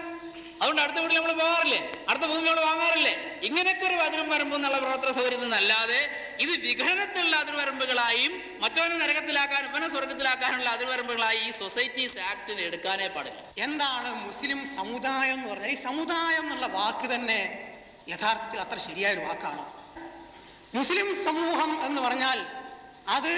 അതുകൊണ്ട് അടുത്ത വീട്ടിൽ നമ്മൾ പോകാറില്ലേ, അടുത്ത ഭൂമി നമ്മൾ വാങ്ങാറില്ലേ? ഇങ്ങനെയൊക്കെ ഒരു അതിരും വരമ്പ് എന്നുള്ള പ്രവർത്തന സൗകര്യത്തിൽ നിന്നല്ലാതെ ഇത് വിഘടനത്തിലുള്ള അതിർവരമ്പുകളായും മറ്റവനെ നരകത്തിലാക്കാൻ ഇവനെ സ്വർഗത്തിലാക്കാനുള്ള അതിർവരമ്പുകളായി ഈ സൊസൈറ്റീസ് ആക്ടിന് എടുക്കാനേ പാടില്ല. എന്താണ് മുസ്ലിം സമുദായം എന്ന് പറഞ്ഞാൽ? ഈ സമുദായം എന്നുള്ള വാക്ക് തന്നെ യഥാർത്ഥത്തിൽ അത്ര ശരിയായൊരു വാക്കാണ്. മുസ്ലിം സമൂഹം എന്ന് പറഞ്ഞാൽ അത്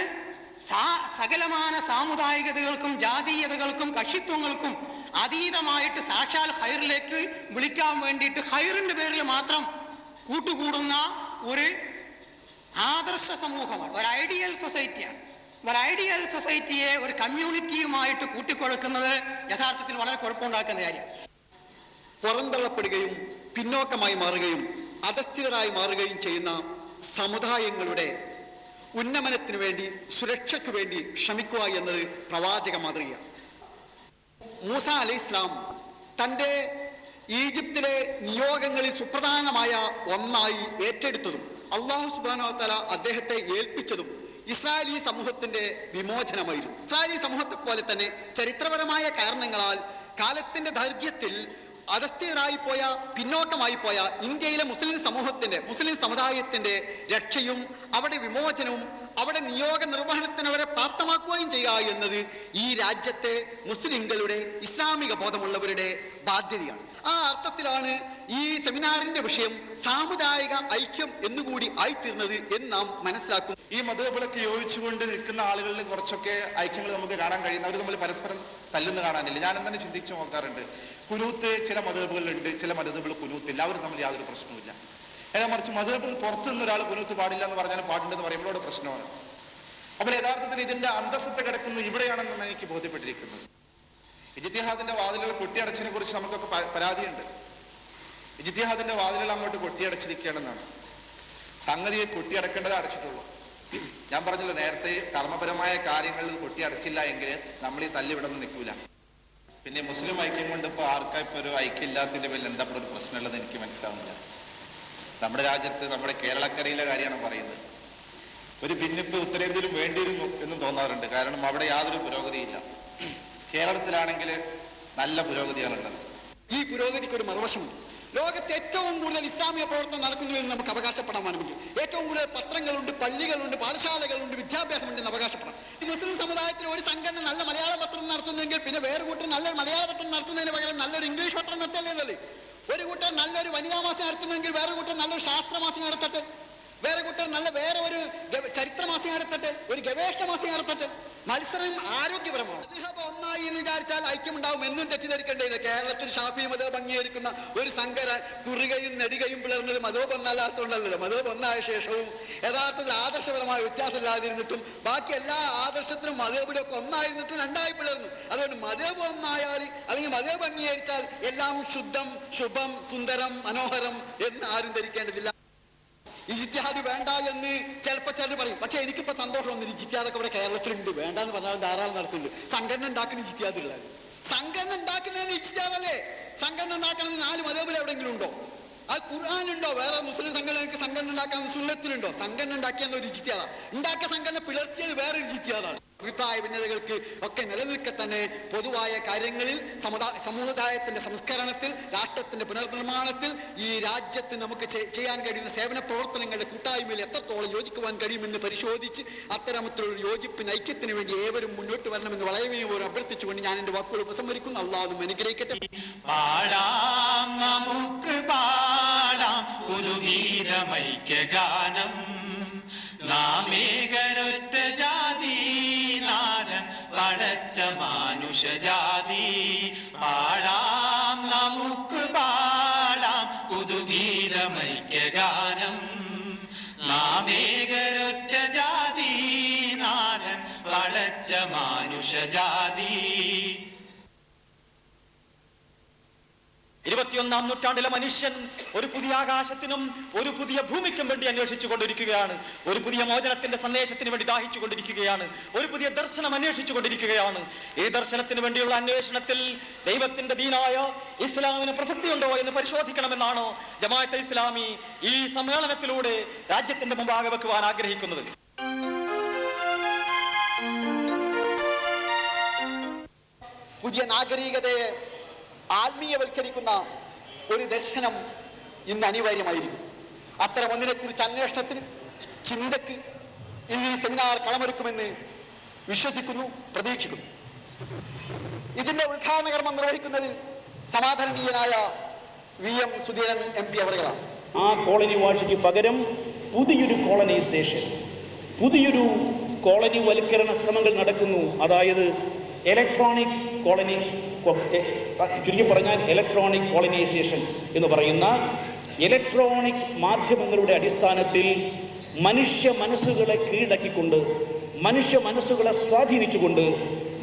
സകലമാന സാമുദായികതകൾക്കും ജാതീയതകൾക്കും കക്ഷിത്വങ്ങൾക്കും അതീതമായിട്ട് സാക്ഷാൽ ഹൈറിലേക്ക് വിളിക്കാൻ വേണ്ടിയിട്ട് ഹൈറിൻ്റെ പേരിൽ മാത്രം കൂട്ടുകൂടുന്ന ഒരു ആദർശ സമൂഹമാണ്, ഒരു ഐഡിയൽ സൊസൈറ്റിയാണ്. ഒരു ഐഡിയൽ സൊസൈറ്റിയെ ഒരു കമ്മ്യൂണിറ്റിയുമായിട്ട് കൂട്ടിക്കൊടുക്കുന്നത് യഥാർത്ഥത്തിൽ വളരെ കുഴപ്പമുണ്ടാക്കുന്ന കാര്യം. പുറന്തള്ളപ്പെടുകയും പിന്നോക്കമായി മാറുകയും അധസ്ഥിതരായി മാറുകയും ചെയ്യുന്ന സമുദായങ്ങളുടെ ഉന്നമനത്തിനു വേണ്ടി, സുരക്ഷയ്ക്ക് വേണ്ടി ശ്രമിക്കുക എന്നത് പ്രവാചക മാതൃകയാണ്. മൂസ അലൈഹിസ്ലാം തൻ്റെ ഈജിപ്തിലെ നിയോഗങ്ങളിൽ സുപ്രധാനമായ ഒന്നായി ഏറ്റെടുത്തതും അള്ളാഹു സുബ്ഹാനഹു വ തആല അദ്ദേഹത്തെ ഏൽപ്പിച്ചതും ഇസ്രായേലി സമൂഹത്തിന്റെ വിമോചനമായിരുന്നു. ഇസ്രായേലി സമൂഹത്തെ പോലെ തന്നെ ചരിത്രപരമായ കാരണങ്ങളാൽ കാലത്തിന്റെ ദൈർഘ്യത്തിൽ അധസ്ഥിതരായി പോയ, പിന്നോക്കമായി പോയ ഇന്ത്യയിലെ മുസ്ലിം സമുദായത്തിന്റെ രക്ഷയും അവിടെ വിമോചനവും അവിടെ നിയോഗ നിർവഹണത്തിന് അവരെ പ്രാപ്തമാക്കുകയും ചെയ്യുക എന്നത് ഈ രാജ്യത്തെ മുസ്ലിങ്ങളുടെ ഇസ്ലാമിക ബോധമുള്ളവരുടെ ബാധ്യതയാണ്. ആ അർത്ഥത്തിലാണ് ഈ സെമിനാറിന്റെ വിഷയം സാമുദായിക ഐക്യം എന്നുകൂടി ആയിത്തീർന്നത് എന്ന് നാം മനസ്സിലാക്കും. ഈ മതബുകളൊക്കെ യോജിച്ചുകൊണ്ട് നിൽക്കുന്ന ആളുകളിൽ കുറച്ചൊക്കെ ഐക്യങ്ങൾ നമുക്ക് കാണാൻ കഴിയുന്ന, അവർ തമ്മിൽ പരസ്പരം തല്ലുന്ന കാണാനില്ല. ഞാൻ എന്താണ് ചിന്തിച്ചു നോക്കാറുണ്ട്. കുനൂത്ത് ചില മതബുകളുണ്ട്, ചില മതബുകൾ കുനൂത്തില്ല, അവർ തമ്മിൽ യാതൊരു പ്രശ്നവുമില്ല. എന്നാൽ മറിച്ച് മതബുകൾ പുറത്തു നിന്ന് ഒരാൾ കുനൂത്ത് പാടില്ല എന്ന് പറഞ്ഞാൽ പാടുണ്ടെന്ന് പറയുമ്പോൾ അവിടെ പ്രശ്നമാണ്. അപ്പോൾ യഥാർത്ഥത്തിൽ ഇതിന്റെ അന്തസ്സത്ത കിടക്കുന്നത് ഇവിടെയാണെന്നാണ് എനിക്ക് ബോധ്യപ്പെട്ടിരിക്കുന്നത്. ഇജ്തിഹാദിന്റെ വാതിലുകൾ കൊട്ടിയടച്ചതിനെ കുറിച്ച് നമുക്കൊക്കെ പരാതിയുണ്ട്. ഇജ്തിഹാദിന്റെ വാതിലുകൾ അങ്ങോട്ട് കൊട്ടിയടച്ചിരിക്കുകയാണെന്നാണ്. സംഗതിയെ കൊട്ടിയടക്കേണ്ടത് അടച്ചിട്ടുള്ളൂ. ഞാൻ പറഞ്ഞല്ലോ നേരത്തെ, കർമ്മപരമായ കാര്യങ്ങളിൽ കൊട്ടിയടച്ചില്ല എങ്കിൽ നമ്മൾ ഈ തല്ലിവിടന്ന് നിൽക്കൂല. പിന്നെ മുസ്ലിം ഐക്യം കൊണ്ട് ഇപ്പോൾ ആർക്കായിപ്പോൾ ഒരു ഐക്യമില്ലാത്തതിന്റെ പേരിൽ എന്താ ഒരു പ്രശ്നമുള്ളത് എനിക്ക് മനസ്സിലാവുന്നില്ല. നമ്മുടെ രാജ്യത്ത്, നമ്മുടെ കേരളക്കരയിലെ കാര്യമാണ് പറയുന്നത്. ഒരു ഭിന്നിപ്പ് ഉത്തരേന്ത്യയിലും വേണ്ടിയിരുന്നു എന്ന് തോന്നാറുണ്ട്. കാരണം അവിടെ യാതൊരു പുരോഗതിയില്ല. കേരളത്തിലാണെങ്കിൽ നല്ല പുരോഗതിയാണുള്ളത്. ഈ പുരോഗതിക്ക് ഒരു മറുവശമുണ്ട്. ലോകത്ത് ഏറ്റവും കൂടുതൽ ഇസ്ലാമിക പ്രവർത്തനം നടക്കുന്നു എന്ന് നമുക്ക് അവകാശപ്പെടാൻ വേണമെങ്കിൽ ഏറ്റവും കൂടുതൽ പത്രങ്ങളുണ്ട്, പള്ളികളുണ്ട്, പാഠശാലകളുണ്ട്, വിദ്യാഭ്യാസമുണ്ടെന്ന് അവകാശപ്പെടാം. ഈ മുസ്ലിം സമുദായത്തിൽ ഒരു സംഘടന നല്ല മലയാള പത്രം നടത്തുന്നെങ്കിൽ പിന്നെ വേറെ കൂട്ടർ നല്ലൊരു മലയാള പത്രം നടത്തുന്നതിന് പകരം നല്ലൊരു ഇംഗ്ലീഷ് പത്രം നടത്തല്ലേ? ഒരു കൂട്ടർ നല്ലൊരു വനിതാ മാസം നടത്തുന്നെങ്കിൽ വേറെ കൂട്ടർ നല്ലൊരു ശാസ്ത്രമാസം നടത്തട്ടെ, വേറെ കൂട്ടർ വേറെ ഒരു ചരിത്രമാസം നടത്തട്ടെ, ഒരു ഗവേഷണ മാസം നടത്തട്ടെ. മത്സരം ആരോഗ്യപരമാണ്. മദ്ഹബ് ഒന്നായി എന്ന് വിചാരിച്ചാൽ ഐക്യമുണ്ടാവും എന്നും തെറ്റിദ്ധരിക്കേണ്ടതില്ല. കേരളത്തിൽ ഷാഫി മദ്ഹബ് അംഗീകരിക്കുന്ന ഒരു സംഘടന കുറുകയും നെടുകയും പിളർന്നത് മദ്ഹബ് ഒന്നല്ലാത്തതുകൊണ്ടല്ലോ. മദ്ഹബ് ഒന്നായ ശേഷവും യഥാർത്ഥത്തിൽ ആദർശപരമായ വ്യത്യാസമില്ലാതിരുന്നിട്ടും ബാക്കി എല്ലാ ആദർശത്തിനും മദ്ഹബിലൊക്കെ ഒന്നായിരുന്നിട്ടും രണ്ടായി പിളർന്നു. അതുകൊണ്ട് മദ്ഹബ് ഒന്നായാൽ അല്ലെങ്കിൽ മദ്ഹബ് അംഗീകരിച്ചാൽ എല്ലാം ശുദ്ധം, ശുഭം, സുന്ദരം, മനോഹരം എന്ന് ആരും ധരിക്കേണ്ടതില്ല. ഇജ്തിഹാദ് വേണ്ട എന്ന് ചിലപ്പോൾ ചിലർ പറയും. പക്ഷെ എനിക്കിപ്പോൾ സന്തോഷമൊന്നും ഇജ്തിഹാദൊക്കെ ഇവിടെ കേരളത്തിലുണ്ട്. വേണ്ടെന്ന് പറഞ്ഞാൽ ധാരാളം നടക്കുന്നുണ്ട്. സംഘടന ഉണ്ടാക്കുന്ന ഇജ്തിഹാദുള്ള സംഘടന ഉണ്ടാക്കുന്നതിന് ഇജ്തിഹാദല്ലേ. സംഘടന ഉണ്ടാക്കുന്നത് 4 മദ്ഹബിൽ എവിടെയെങ്കിലും ഉണ്ടോ? അത് ഖുർആനുണ്ടോ? വേറെ മുസ്ലിം സംഘടനയ്ക്ക് സംഘടന ഉണ്ടാക്കാൻ സുന്നത്തിലുണ്ടോ? സംഘടന ഉണ്ടാക്കിയെന്ന ഒരു ഇജ്തിഹാദാ. ഉണ്ടാക്കിയ സംഘടന പിളർത്തിയത് വേറൊരു ഇജ്തിഹാദാണ്. അഭിപ്രായ ഭിന്നതകൾക്ക് ഒക്കെ നിലനിൽക്കെ തന്നെ പൊതുവായ കാര്യങ്ങളിൽ, സമുദായത്തിന്റെ സംസ്കരണത്തിൽ, രാഷ്ട്രത്തിന്റെ പുനർനിർമ്മാണത്തിൽ ഈ രാജ്യത്ത് നമുക്ക് ചെയ്യാൻ കഴിയുന്ന സേവന പ്രവർത്തനങ്ങളുടെ കൂട്ടായ്മയിൽ എത്രത്തോളം യോജിക്കുവാൻ കഴിയുമെന്ന് പരിശോധിച്ച് അത്തരത്തിലുള്ള യോജിപ്പിന്, ഐക്യത്തിന് വേണ്ടി ഏവരും മുന്നോട്ട് വരണമെന്ന് വളരെ പോലും അഭ്യർത്ഥിച്ചുകൊണ്ട് ഞാൻ എന്റെ വാക്കുകൾ ഉപസംഹരിക്കുന്നു. അള്ളാഹു അനുഗ്രഹിക്കട്ടെ. പാടാം നമുക്ക് പാടാം പുതുഗീതമൈക്യഗാനം, നാം ഏകരൊറ്റ ജാതി നാഥൻ പടച്ച മാനുഷജാതി പാടാം നമുക്ക് പാടാം പുതുഗീതമൈക്യഗാനം നാം ഏകരൊറ്റ ജാതി നാഥൻ പടച്ച മാനുഷജാതി. 21-ാം നൂറ്റാണ്ടിലെ മനുഷ്യൻ ഒരു പുതിയ ആകാശത്തിനും ഒരു പുതിയ ഭൂമിക്കും വേണ്ടി അന്വേഷിച്ചു കൊണ്ടിരിക്കുകയാണ്. ഒരു പുതിയ മോചനത്തിന്റെ സന്ദേശത്തിന് വേണ്ടി ദാഹിച്ചു കൊണ്ടിരിക്കുകയാണ്. ഒരു പുതിയ ദർശനം അന്വേഷിച്ചു കൊണ്ടിരിക്കുകയാണ്. ഈ ദർശനത്തിന് വേണ്ടിയുള്ള അന്വേഷണത്തിൽ ദൈവത്തിന്റെ ദീനായ ഇസ്ലാമിന് പ്രസക്തിയുണ്ടോ എന്ന് പരിശോധിക്കണമെന്നാണ് ജമാഅത്തെ ഇസ്ലാമി ഈ സമ്മേളനത്തിലൂടെ രാജ്യത്തിന്റെ മുമ്പാകെ വെക്കുവാൻ ആഗ്രഹിക്കുന്നത്. പുതിയ നാഗരികതയെ ആത്മീയവൽക്കരിക്കുന്ന ഒരു ദർശനം ഇന്ന് അനിവാര്യമായിരിക്കും. അത്തരം ഒന്നിനെക്കുറിച്ച് അന്വേഷണത്തിന്, ചിന്തക്ക് ഇന്ന് ഈ സെമിനാർ കളമൊരുക്കുമെന്ന് വിശ്വസിക്കുന്നു, പ്രതീക്ഷിക്കുന്നു. ഇതിന്റെ ഉദ്ഘാടന കർമ്മം നിർവഹിക്കുന്നത് സമാധാനീയനായ VM സുധീരൻ MP അവറുകളാണ്. ആ കോളനി വാഴ്ചയ്ക്ക് പകരം പുതിയൊരു കോളനൈസേഷൻ, പുതിയൊരു കോളനി വൽക്കരണ ശ്രമങ്ങൾ നടക്കുന്നു. അതായത് ഇലക്ട്രോണിക് കോളനി, ചുരുക്കി പറഞ്ഞാൽ ഇലക്ട്രോണിക് കോളനൈസേഷൻ എന്ന് പറയുന്ന ഇലക്ട്രോണിക് മാധ്യമങ്ങളുടെ അടിസ്ഥാനത്തിൽ മനുഷ്യ മനസ്സുകളെ കീഴടക്കിക്കൊണ്ട്, മനുഷ്യ മനസ്സുകളെ സ്വാധീനിച്ചുകൊണ്ട്,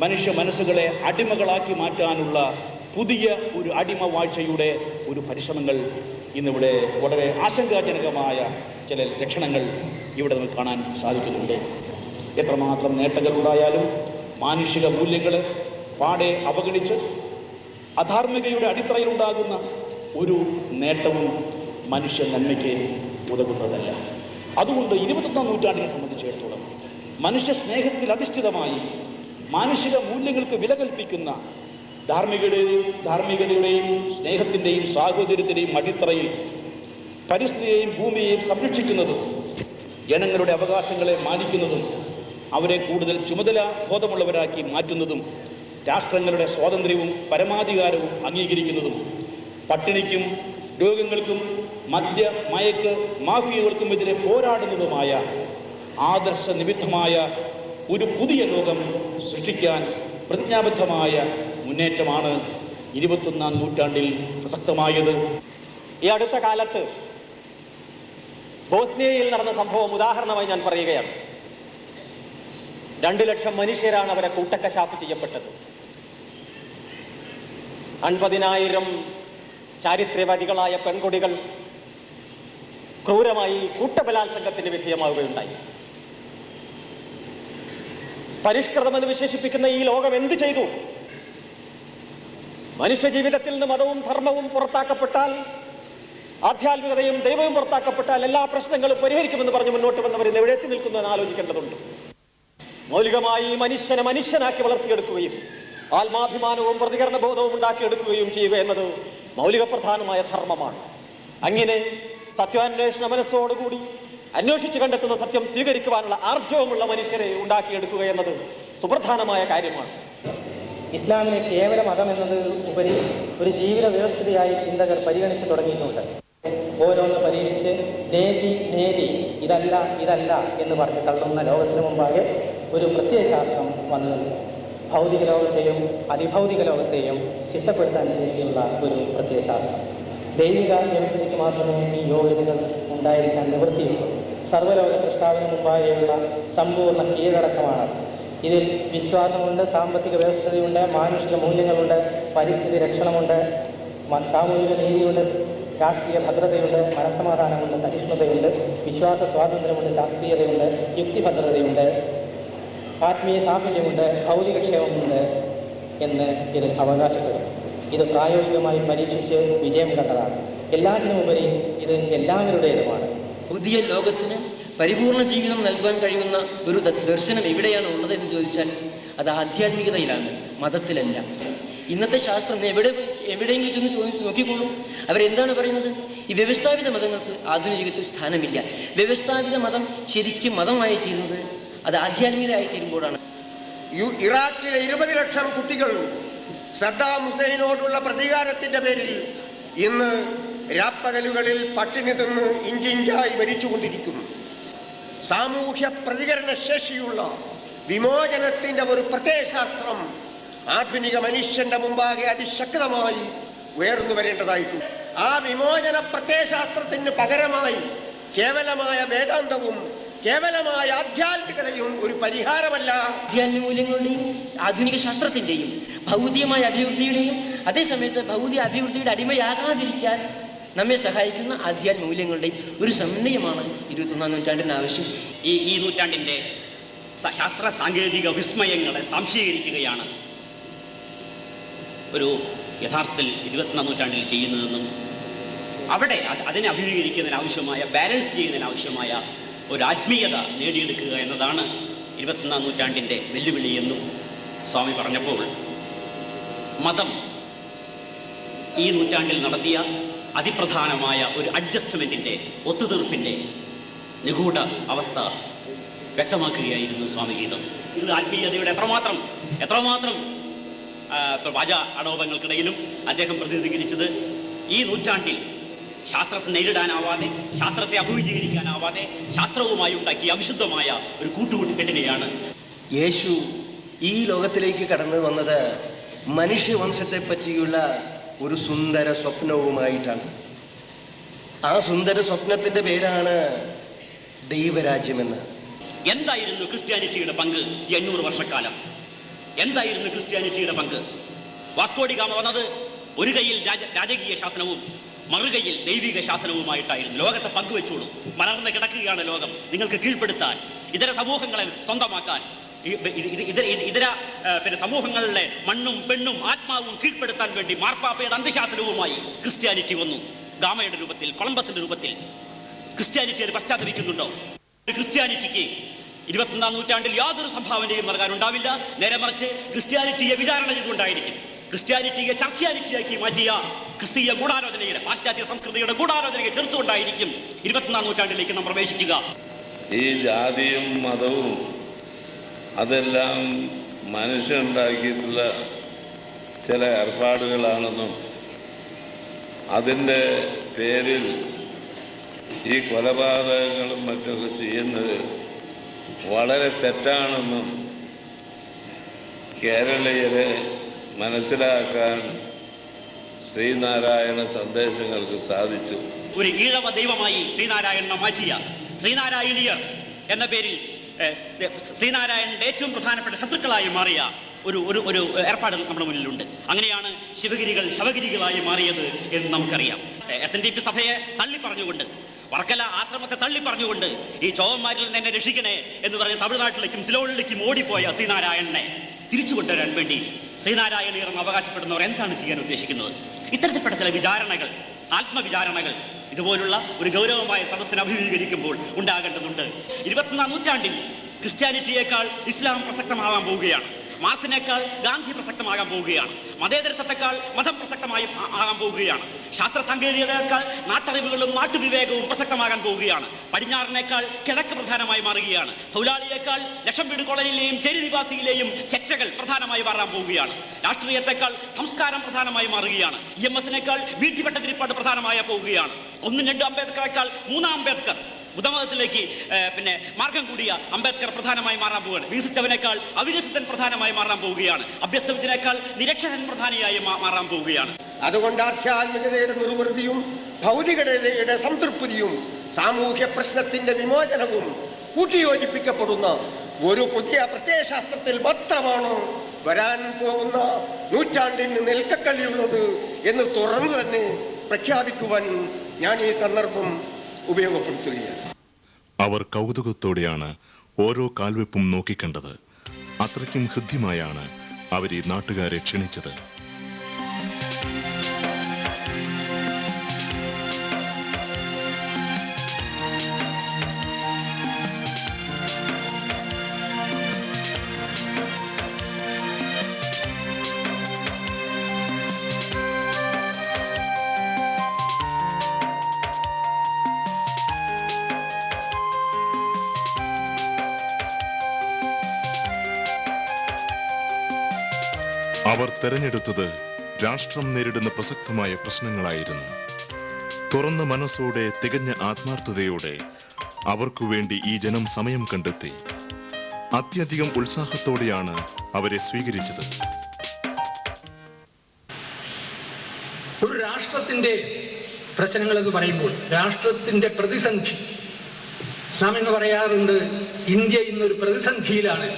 മനുഷ്യ മനസ്സുകളെ അടിമകളാക്കി മാറ്റാനുള്ള പുതിയ ഒരു അടിമ വാഴ്ചയുടെ ഒരു പരിശ്രമങ്ങൾ ഇന്നിവിടെ വളരെ ആശങ്കാജനകമായ ചില ലക്ഷണങ്ങൾ ഇവിടെ നമുക്ക് കാണാൻ സാധിക്കുന്നുണ്ട്. എത്രമാത്രം നേട്ടങ്ങളുണ്ടായാലും മാനുഷിക മൂല്യങ്ങളെ പാടെ അവഗണിച്ച് അധാർമികയുടെ അടിത്തറയിലുണ്ടാകുന്ന ഒരു നേട്ടവും മനുഷ്യ നന്മയ്ക്ക് ഉതകുന്നതല്ല. അതുകൊണ്ട് 21-ാം നൂറ്റാണ്ടിനെ സംബന്ധിച്ചിടത്തോളം മനുഷ്യ സ്നേഹത്തിൽ അധിഷ്ഠിതമായി മാനുഷിക മൂല്യങ്ങൾക്ക് വില കൽപ്പിക്കുന്ന ധാർമ്മികതയുടെയും സ്നേഹത്തിൻ്റെയും സാഹോദര്യത്തിൻ്റെയും അടിത്തറയിൽ പരിസ്ഥിതിയെയും ഭൂമിയെയും സംരക്ഷിക്കുന്നതും ജനങ്ങളുടെ അവകാശങ്ങളെ മാനിക്കുന്നതും അവരെ കൂടുതൽ ചുമതല ബോധമുള്ളവരാക്കി മാറ്റുന്നതും രാഷ്ട്രങ്ങളുടെ സ്വാതന്ത്ര്യവും പരമാധികാരവും അംഗീകരിക്കുന്നതും പട്ടിണിക്കും രോഗങ്ങൾക്കും മയക്ക് മാഫിയകൾക്കുമെതിരെ പോരാടുന്നതുമായ ആദർശ നിമിത്തമായ ഒരു പുതിയ ലോകം സൃഷ്ടിക്കാൻ പ്രതിജ്ഞാബദ്ധമായ മുന്നേറ്റമാണ് 21-ാം നൂറ്റാണ്ടിൽ പ്രസക്തമായത്. ഈ അടുത്ത കാലത്ത് ബോസ്നിയയിൽ നടന്ന സംഭവം ഉദാഹരണമായി ഞാൻ പറയുകയാണ്. 2 ലക്ഷം മനുഷ്യരാണ് അവരെ കൂട്ടക്കശാപ്പ് ചെയ്യപ്പെട്ടത്. 50,000 ചാരിത്രവാദികളായ പെൺകുട്ടികൾ ക്രൂരമായി കൂട്ടബലാത്സംഗത്തിന് വിധേയമാവുകയുണ്ടായി. പരിഷ്കൃതമെന്ന് വിശേഷിപ്പിക്കുന്ന ഈ ലോകം എന്ത് ചെയ്തു? മനുഷ്യ ജീവിതത്തിൽ നിന്ന് മതവും ധർമ്മവും പുറത്താക്കപ്പെട്ടാൽ, ആധ്യാത്മികതയും ദൈവവും പുറത്താക്കപ്പെട്ടാൽ എല്ലാ പ്രശ്നങ്ങളും പരിഹരിക്കുമെന്ന് പറഞ്ഞ് മുന്നോട്ട് വന്നവർ ഇന്ന് എവിടെ എത്തി നിൽക്കുന്നു എന്ന് ആലോചിക്കേണ്ടതുണ്ട്. മൗലികമായി മനുഷ്യനെ മനുഷ്യനാക്കി വളർത്തിയെടുക്കുകയും ആത്മാഭിമാനവും പ്രതികരണ ബോധവും ഉണ്ടാക്കിയെടുക്കുകയും ചെയ്യുക എന്നത് മൗലിക പ്രധാനമായ ധർമ്മമാണ്. അങ്ങനെ സത്യാന്വേഷണ മനസ്സോടുകൂടി അന്വേഷിച്ച് കണ്ടെത്തുന്ന സത്യം സ്വീകരിക്കുവാനുള്ള ആർജവമുള്ള മനുഷ്യരെ ഉണ്ടാക്കിയെടുക്കുക എന്നത് സുപ്രധാനമായ കാര്യമാണ്. ഇസ്ലാമിനെ കേവല മതം എന്നത് ഉപരി ഒരു ജീവിത വ്യവസ്ഥിതിയായി ചിന്തകർ പരിഗണിച്ചു തുടങ്ങിയിട്ടുണ്ട്. ഓരോന്ന് പരീക്ഷിച്ച് നേതി ഇതല്ല എന്ന് പറഞ്ഞ് തള്ളുന്ന ലോകത്തിന് മുമ്പാകെ ഒരു പ്രത്യയശാസ്ത്രം വന്നു നിന്നു. ഭൗതിക ലോകത്തെയും അതിഭൗതിക ലോകത്തെയും ചിട്ടപ്പെടുത്താൻ ശേഷിയുള്ള ഒരു പ്രത്യയശാസ്ത്രം. ദൈവിക വ്യവസ്ഥിതിക്ക് മാത്രമേ ഈ യോഗ്യതകൾ ഉണ്ടായിരിക്കാൻ നിവൃത്തിയുള്ളൂ. സർവ്വലോക സൃഷ്ടാവിന് മുമ്പാകെയുള്ള സമ്പൂർണ്ണ കീഴടക്കമാണത്. ഇതിൽ വിശ്വാസമുണ്ട്, സാമ്പത്തിക വ്യവസ്ഥതയുണ്ട്, മാനുഷിക മൂല്യങ്ങളുണ്ട്, പരിസ്ഥിതി രക്ഷണമുണ്ട്, സാമൂഹിക നീതിയുണ്ട്, രാഷ്ട്രീയ ഭദ്രതയുണ്ട്, മനസ്സമാധാനമുണ്ട്, സഹിഷ്ണുതയുണ്ട്, വിശ്വാസ സ്വാതന്ത്ര്യമുണ്ട്, ശാസ്ത്രീയതയുണ്ട്, യുക്തിഭദ്രതയുണ്ട്, ആത്മീയ സാഫല്യമുണ്ട്, ഭൗതികക്ഷേമമുണ്ട് എന്ന് ഇതിൽ അവകാശപ്പെടും. ഇത് പ്രായോഗികമായി പരീക്ഷിച്ച് വിജയം കണ്ടതാണ്. എല്ലാത്തിനുമുപരി ഇത് എല്ലാവരുടേതുമാണ്. പുതിയ ലോകത്തിന് പരിപൂർണ ജീവിതം നൽകാൻ കഴിയുന്ന ഒരു ദർശനം എവിടെയാണ് ഉള്ളത് എന്ന് ചോദിച്ചാൽ അത് ആധ്യാത്മികതയിലാണ്, മതത്തിലല്ല. ഇന്നത്തെ ശാസ്ത്രം എവിടെയെങ്കിലും ചെന്ന് നോക്കിക്കോളൂ, അവരെന്താണ് പറയുന്നത്? ഈ വ്യവസ്ഥാപിത മതങ്ങൾക്ക് ആധുനിക യുഗത്തിൽ സ്ഥാനമില്ല. വ്യവസ്ഥാപിത മതം ശരിക്കും മതമായി തീരുന്നത് അത് ആധ്യാത്മികതയായി തീരുമ്പോഴാണ്. ഇറാഖിലെ 20 ലക്ഷം കുട്ടികൾ സദ്ദാം ഹുസൈനോടുള്ള പ്രതികാരത്തിന്റെ പേരിൽ ഇന്ന് രാപ്പകലുകളിൽ പട്ടിണി തിന്ന് ഇഞ്ചിഞ്ചായി മരിച്ചുകൊണ്ടിരിക്കുന്നു. സാമൂഹ്യ പ്രതികരണ ശേഷിയുള്ള വിമോചനത്തിന്റെ ഒരു പ്രത്യയശാസ്ത്രം ആധുനിക മനുഷ്യന്റെ മുമ്പാകെ അതിശക്തമായി ഉയർന്നു വരേണ്ടതായിട്ടുണ്ട്. ആ വിമോചന പ്രത്യയശാസ്ത്രത്തിന് പകരമായി കേവലമായ വേദാന്തവും കേവലമായ ആധ്യാത്മികതയും ഒരു പരിഹാരമല്ല. ആധ്യാത്മികമൂല്യങ്ങളുടെയും ആധുനിക ശാസ്ത്രത്തിന്റെയും ഭൗതികമായ അഭിവൃദ്ധിയുടെയും അതേസമയത്ത് ഭൗതിക അഭിവൃദ്ധിയുടെ അടിമയാകാതിരിക്കാൻ നമ്മെ സഹായിക്കുന്ന ആധ്യാത്മിക മൂല്യങ്ങളുടെയും ഒരു സമന്വയമാണ് 21-ാം നൂറ്റാണ്ടിന് ആവശ്യം. ഈ നൂറ്റാണ്ടിൻ്റെ ശാസ്ത്ര സാങ്കേതിക വിസ്മയങ്ങളെ സംശീകരിക്കുകയാണ് ഒരു യഥാർത്ഥത്തിൽ 21-ാം നൂറ്റാണ്ടിൽ ചെയ്യുന്നതെന്നും അവിടെ അതിനെ അഭിമുഖീകരിക്കുന്നതിനാവശ്യമായ ബാലൻസ് ചെയ്യുന്നതിനാവശ്യമായ ഒരു ആത്മീയത നേടിയെടുക്കുക എന്നതാണ് 21-ാം നൂറ്റാണ്ടിൻ്റെ വെല്ലുവിളി എന്നും സ്വാമി പറഞ്ഞപ്പോൾ മതം ഈ നൂറ്റാണ്ടിൽ നടത്തിയ അതിപ്രധാനമായ ഒരു അഡ്ജസ്റ്റ്മെൻറ്റിൻ്റെ ഒത്തുതീർപ്പിൻ്റെ നിഗൂഢ അവസ്ഥ വ്യക്തമാക്കുകയായിരുന്നു സ്വാമിഗീതം. ആത്മീയതയുടെ എത്രമാത്രം വാച അടോപങ്ങൾക്കിടയിലും അദ്ദേഹം പ്രതിനിധീകരിച്ചത് ഈ നൂറ്റാണ്ടിൽ ശാസ്ത്രത്തെ നേരിടാനാവാതെ, ശാസ്ത്രത്തെ അഭിമുഖീകരിക്കാനാവാതെ ശാസ്ത്രവുമായി ഉണ്ടാക്കിയ അവിശുദ്ധമായ ഒരു കൂട്ടുകെട്ടിനെയാണ്. യേശു ഈ ലോകത്തിലേക്ക് കടന്നു വന്നത് മനുഷ്യവംശത്തെ പറ്റിയുള്ള ഒരു സുന്ദര സ്വപ്നവുമായിട്ടാണ്. ആ സുന്ദര സ്വപ്നത്തിൻ്റെ പേരാണ് ദൈവരാജ്യമെന്ന്. എന്തായിരുന്നു ക്രിസ്ത്യാനിറ്റിയുടെ പങ്ക്? 800 വർഷക്കാലം എന്തായിരുന്നു ക്രിസ്ത്യാനിറ്റിയുടെ പങ്ക്? വാസ്കോഡി ഗാമ വന്നത് ഒരു കൈയിൽ രാജകീയ ശാസനവും മറുകൈയിൽ ദൈവിക ശാസനവുമായിട്ടായിരുന്നു. ലോകത്തെ പങ്കുവെച്ചോളൂ, മലർന്ന് കിടക്കുകയാണ് ലോകം, നിങ്ങൾക്ക് കീഴ്പ്പെടുത്താൻ, ഇതര സമൂഹങ്ങളെ സ്വന്തമാക്കാൻ, ഇതര സമൂഹങ്ങളിലെ മണ്ണും പെണ്ണും ആത്മാവും കീഴ്പ്പെടുത്താൻ വേണ്ടി മാർപ്പാപ്പയുടെ അന്ത്യശാസനവുമായി ക്രിസ്ത്യാനിറ്റി വന്നു. ഗാമയുടെ രൂപത്തിൽ, കൊളംബസിന്റെ രൂപത്തിൽ. ക്രിസ്ത്യാനിറ്റി അത് പശ്ചാത്തപിക്കുന്നുണ്ടോ? ക്രിസ്ത്യാനിറ്റിക്ക് 21-ാം നൂറ്റാണ്ടിൽ യാതൊരു സംഭാവനയും നൽകാനുണ്ടാവില്ല. നേരെ മറിച്ച് ക്രിസ്ത്യാനിറ്റിയെ വിചാരണ ചെയ്തുകൊണ്ടായിരിക്കും. ക്രിസ്ത്യാനിറ്റിയെ ചർച്ചയാനിറ്റിയാക്കി മാറ്റിയ ക്രിസ്തീയ ഗൂഢാലോചനയുടെ, പാശ്ചാത്യ സംസ്കൃതിയുടെ ഗൂഢാലോചനയെ ചെറുത്തുകൊണ്ടായിരിക്കും 21-ാം നൂറ്റാണ്ടിലേക്ക് നാം പ്രവേശിക്കുക. ഈ ജാതിയും മതവും അതെല്ലാം മനുഷ്യനുണ്ടാക്കിയിട്ടുള്ള ചില ഏർപ്പാടുകളാണെന്നും അതിൻ്റെ പേരിൽ ഈ കൊലപാതകങ്ങളും മറ്റൊക്കെ ചെയ്യുന്നത് വളരെ തെറ്റാണെന്നും കേരളീയരെ മനസ്സിലാക്കാൻ ശ്രീനാരായണ സന്ദേശങ്ങൾക്ക് സാധിച്ചു. ഒരു ഈഴവ ദൈവമായി ശ്രീനാരായണനെ മാറ്റിയ ശ്രീനാരായണീയർ എന്ന പേരിൽ ശ്രീനാരായണന്റെ ഏറ്റവും പ്രധാനപ്പെട്ട ശത്രുക്കളായി മാറിയ ഒരു ഏർപ്പാട് നമ്മുടെ മുന്നിലുണ്ട്. അങ്ങനെയാണ് ശിവഗിരികൾ ശവഗിരികളായി മാറിയത് എന്ന് നമുക്കറിയാം. SNDP സഭയെ തള്ളി പറഞ്ഞുകൊണ്ട്, വർക്കല ആശ്രമത്തെ തള്ളി പറഞ്ഞുകൊണ്ട് ഈ ചോവന്മാരിൽ നിന്ന് എന്നെ രക്ഷിക്കണേ എന്ന് പറഞ്ഞ് തമിഴ്നാട്ടിലേക്കും സിലോണിലേക്കും ഓടിപ്പോയ ശ്രീനാരായണനെ തിരിച്ചു കൊണ്ടുവരാൻ വേണ്ടി ശ്രീനാരായണീയർ എന്ന് അവകാശപ്പെടുന്നവർ എന്താണ് ചെയ്യാൻ ഉദ്ദേശിക്കുന്നത്? ഇത്തരത്തിൽപ്പെട്ട ചില വിചാരണകൾ, ആത്മവിചാരണകൾ ഇതുപോലുള്ള ഒരു ഗൗരവമായ സദസ്സിനെ അഭിമുഖീകരിക്കുമ്പോൾ ഉണ്ടാകേണ്ടതുണ്ട്. 21-ാം നൂറ്റാണ്ടിൽ ക്രിസ്ത്യാനിറ്റിയേക്കാൾ ഇസ്ലാം പ്രസക്തമാകാൻ പോവുകയാണ്. മാസിനേക്കാൾ ഗാന്ധി പ്രസക്തമാകാൻ പോവുകയാണ്. മതേതരത്വത്തെക്കാൾ മതം പ്രസക്തമായി ആകാൻ പോവുകയാണ്. ശാസ്ത്ര സാങ്കേതികതയേക്കാൾ നാട്ടറിവുകളും നാട്ടുവിവേകവും പ്രസക്തമാകാൻ പോവുകയാണ്. പടിഞ്ഞാറിനേക്കാൾ കിഴക്ക് പ്രധാനമായി മാറുകയാണ്. തൊഴിലാളിയേക്കാൾ ലക്ഷം വീട് കോളനിയിലെയും ചേരി നിവാസിയിലെയും ചെറ്റകൾ പ്രധാനമായി മാറാൻ പോവുകയാണ്. രാഷ്ട്രീയത്തെക്കാൾ സംസ്കാരം പ്രധാനമായി മാറുകയാണ്. EMSനേക്കാൾ വീട്ടിപ്പെട്ടതിരിപ്പാട് പ്രധാനമായി പോവുകയാണ്. 1-2 അംബേദ്കറേക്കാൾ 3 അംബേദ്കർ, ബുദ്ധമതത്തിലേക്ക് മാർഗം കൂടിയ അംബേദ്കർ പ്രധാനമായി മാറാൻ പോവുകയാണ്. വികസിച്ചവനേക്കാൾ അവികസിതൻ പ്രധാനമായി മാറാൻ പോവുകയാണ്. അഭ്യസ്തവിദ്യനേക്കാൾ നിരക്ഷരൻ പ്രധാനിയായി മാറാൻ പോവുകയാണ്. അതുകൊണ്ട് ആധ്യാത്മികതയുടെ നിർവൃതിയും ഭൗതികതയുടെ സംതൃപ്തിയും സാമൂഹ്യ പ്രശ്നത്തിന്റെ വിമോചനവും കൂട്ടിയോജിപ്പിക്കപ്പെടുന്ന ഒരു പുതിയ പ്രത്യയശാസ്ത്രത്തിൽ മാത്രമാണ് വരാൻ പോകുന്ന നൂറ്റാണ്ടിന് നിൽക്കക്കളിയുള്ളത് എന്ന് തുറന്നു തന്നെ പ്രഖ്യാപിക്കുവാൻ ഞാൻ ഈ സന്ദർഭം ഉപയോഗപ്പെടുത്തുകയാണ്. അവർ കൗതുകത്തോടെയാണ് ഓരോ കാൽവെപ്പും നോക്കിക്കണ്ടത്. അത്രയ്ക്കും ഹൃദ്യമായാണ് അവർ ഈ നാട്ടുകാരെ ക്ഷണിച്ചത്. അവർ തെരഞ്ഞെടുത്തത് രാഷ്ട്രം നേരിടുന്ന പ്രസക്തമായ പ്രശ്നങ്ങളായിരുന്നു. തുറന്ന മനസ്സോടെ, തികഞ്ഞ ആത്മാർത്ഥതയോടെ അവർക്കു വേണ്ടി ഈ ജനം സമയം കണ്ടെത്തി. അത്യധികം ഉത്സാഹത്തോടെയാണ് അവരെ സ്വീകരിച്ചത്. ഒരു രാഷ്ട്രത്തിൻ്റെ പ്രശ്നങ്ങൾ എന്ന് പറയുമ്പോൾ രാഷ്ട്രത്തിൻ്റെ പ്രതിസന്ധി, നാം ഇന്ന് പറയാറുണ്ട് ഇന്ത്യ ഇന്നൊരു പ്രതിസന്ധിയിലാണ്.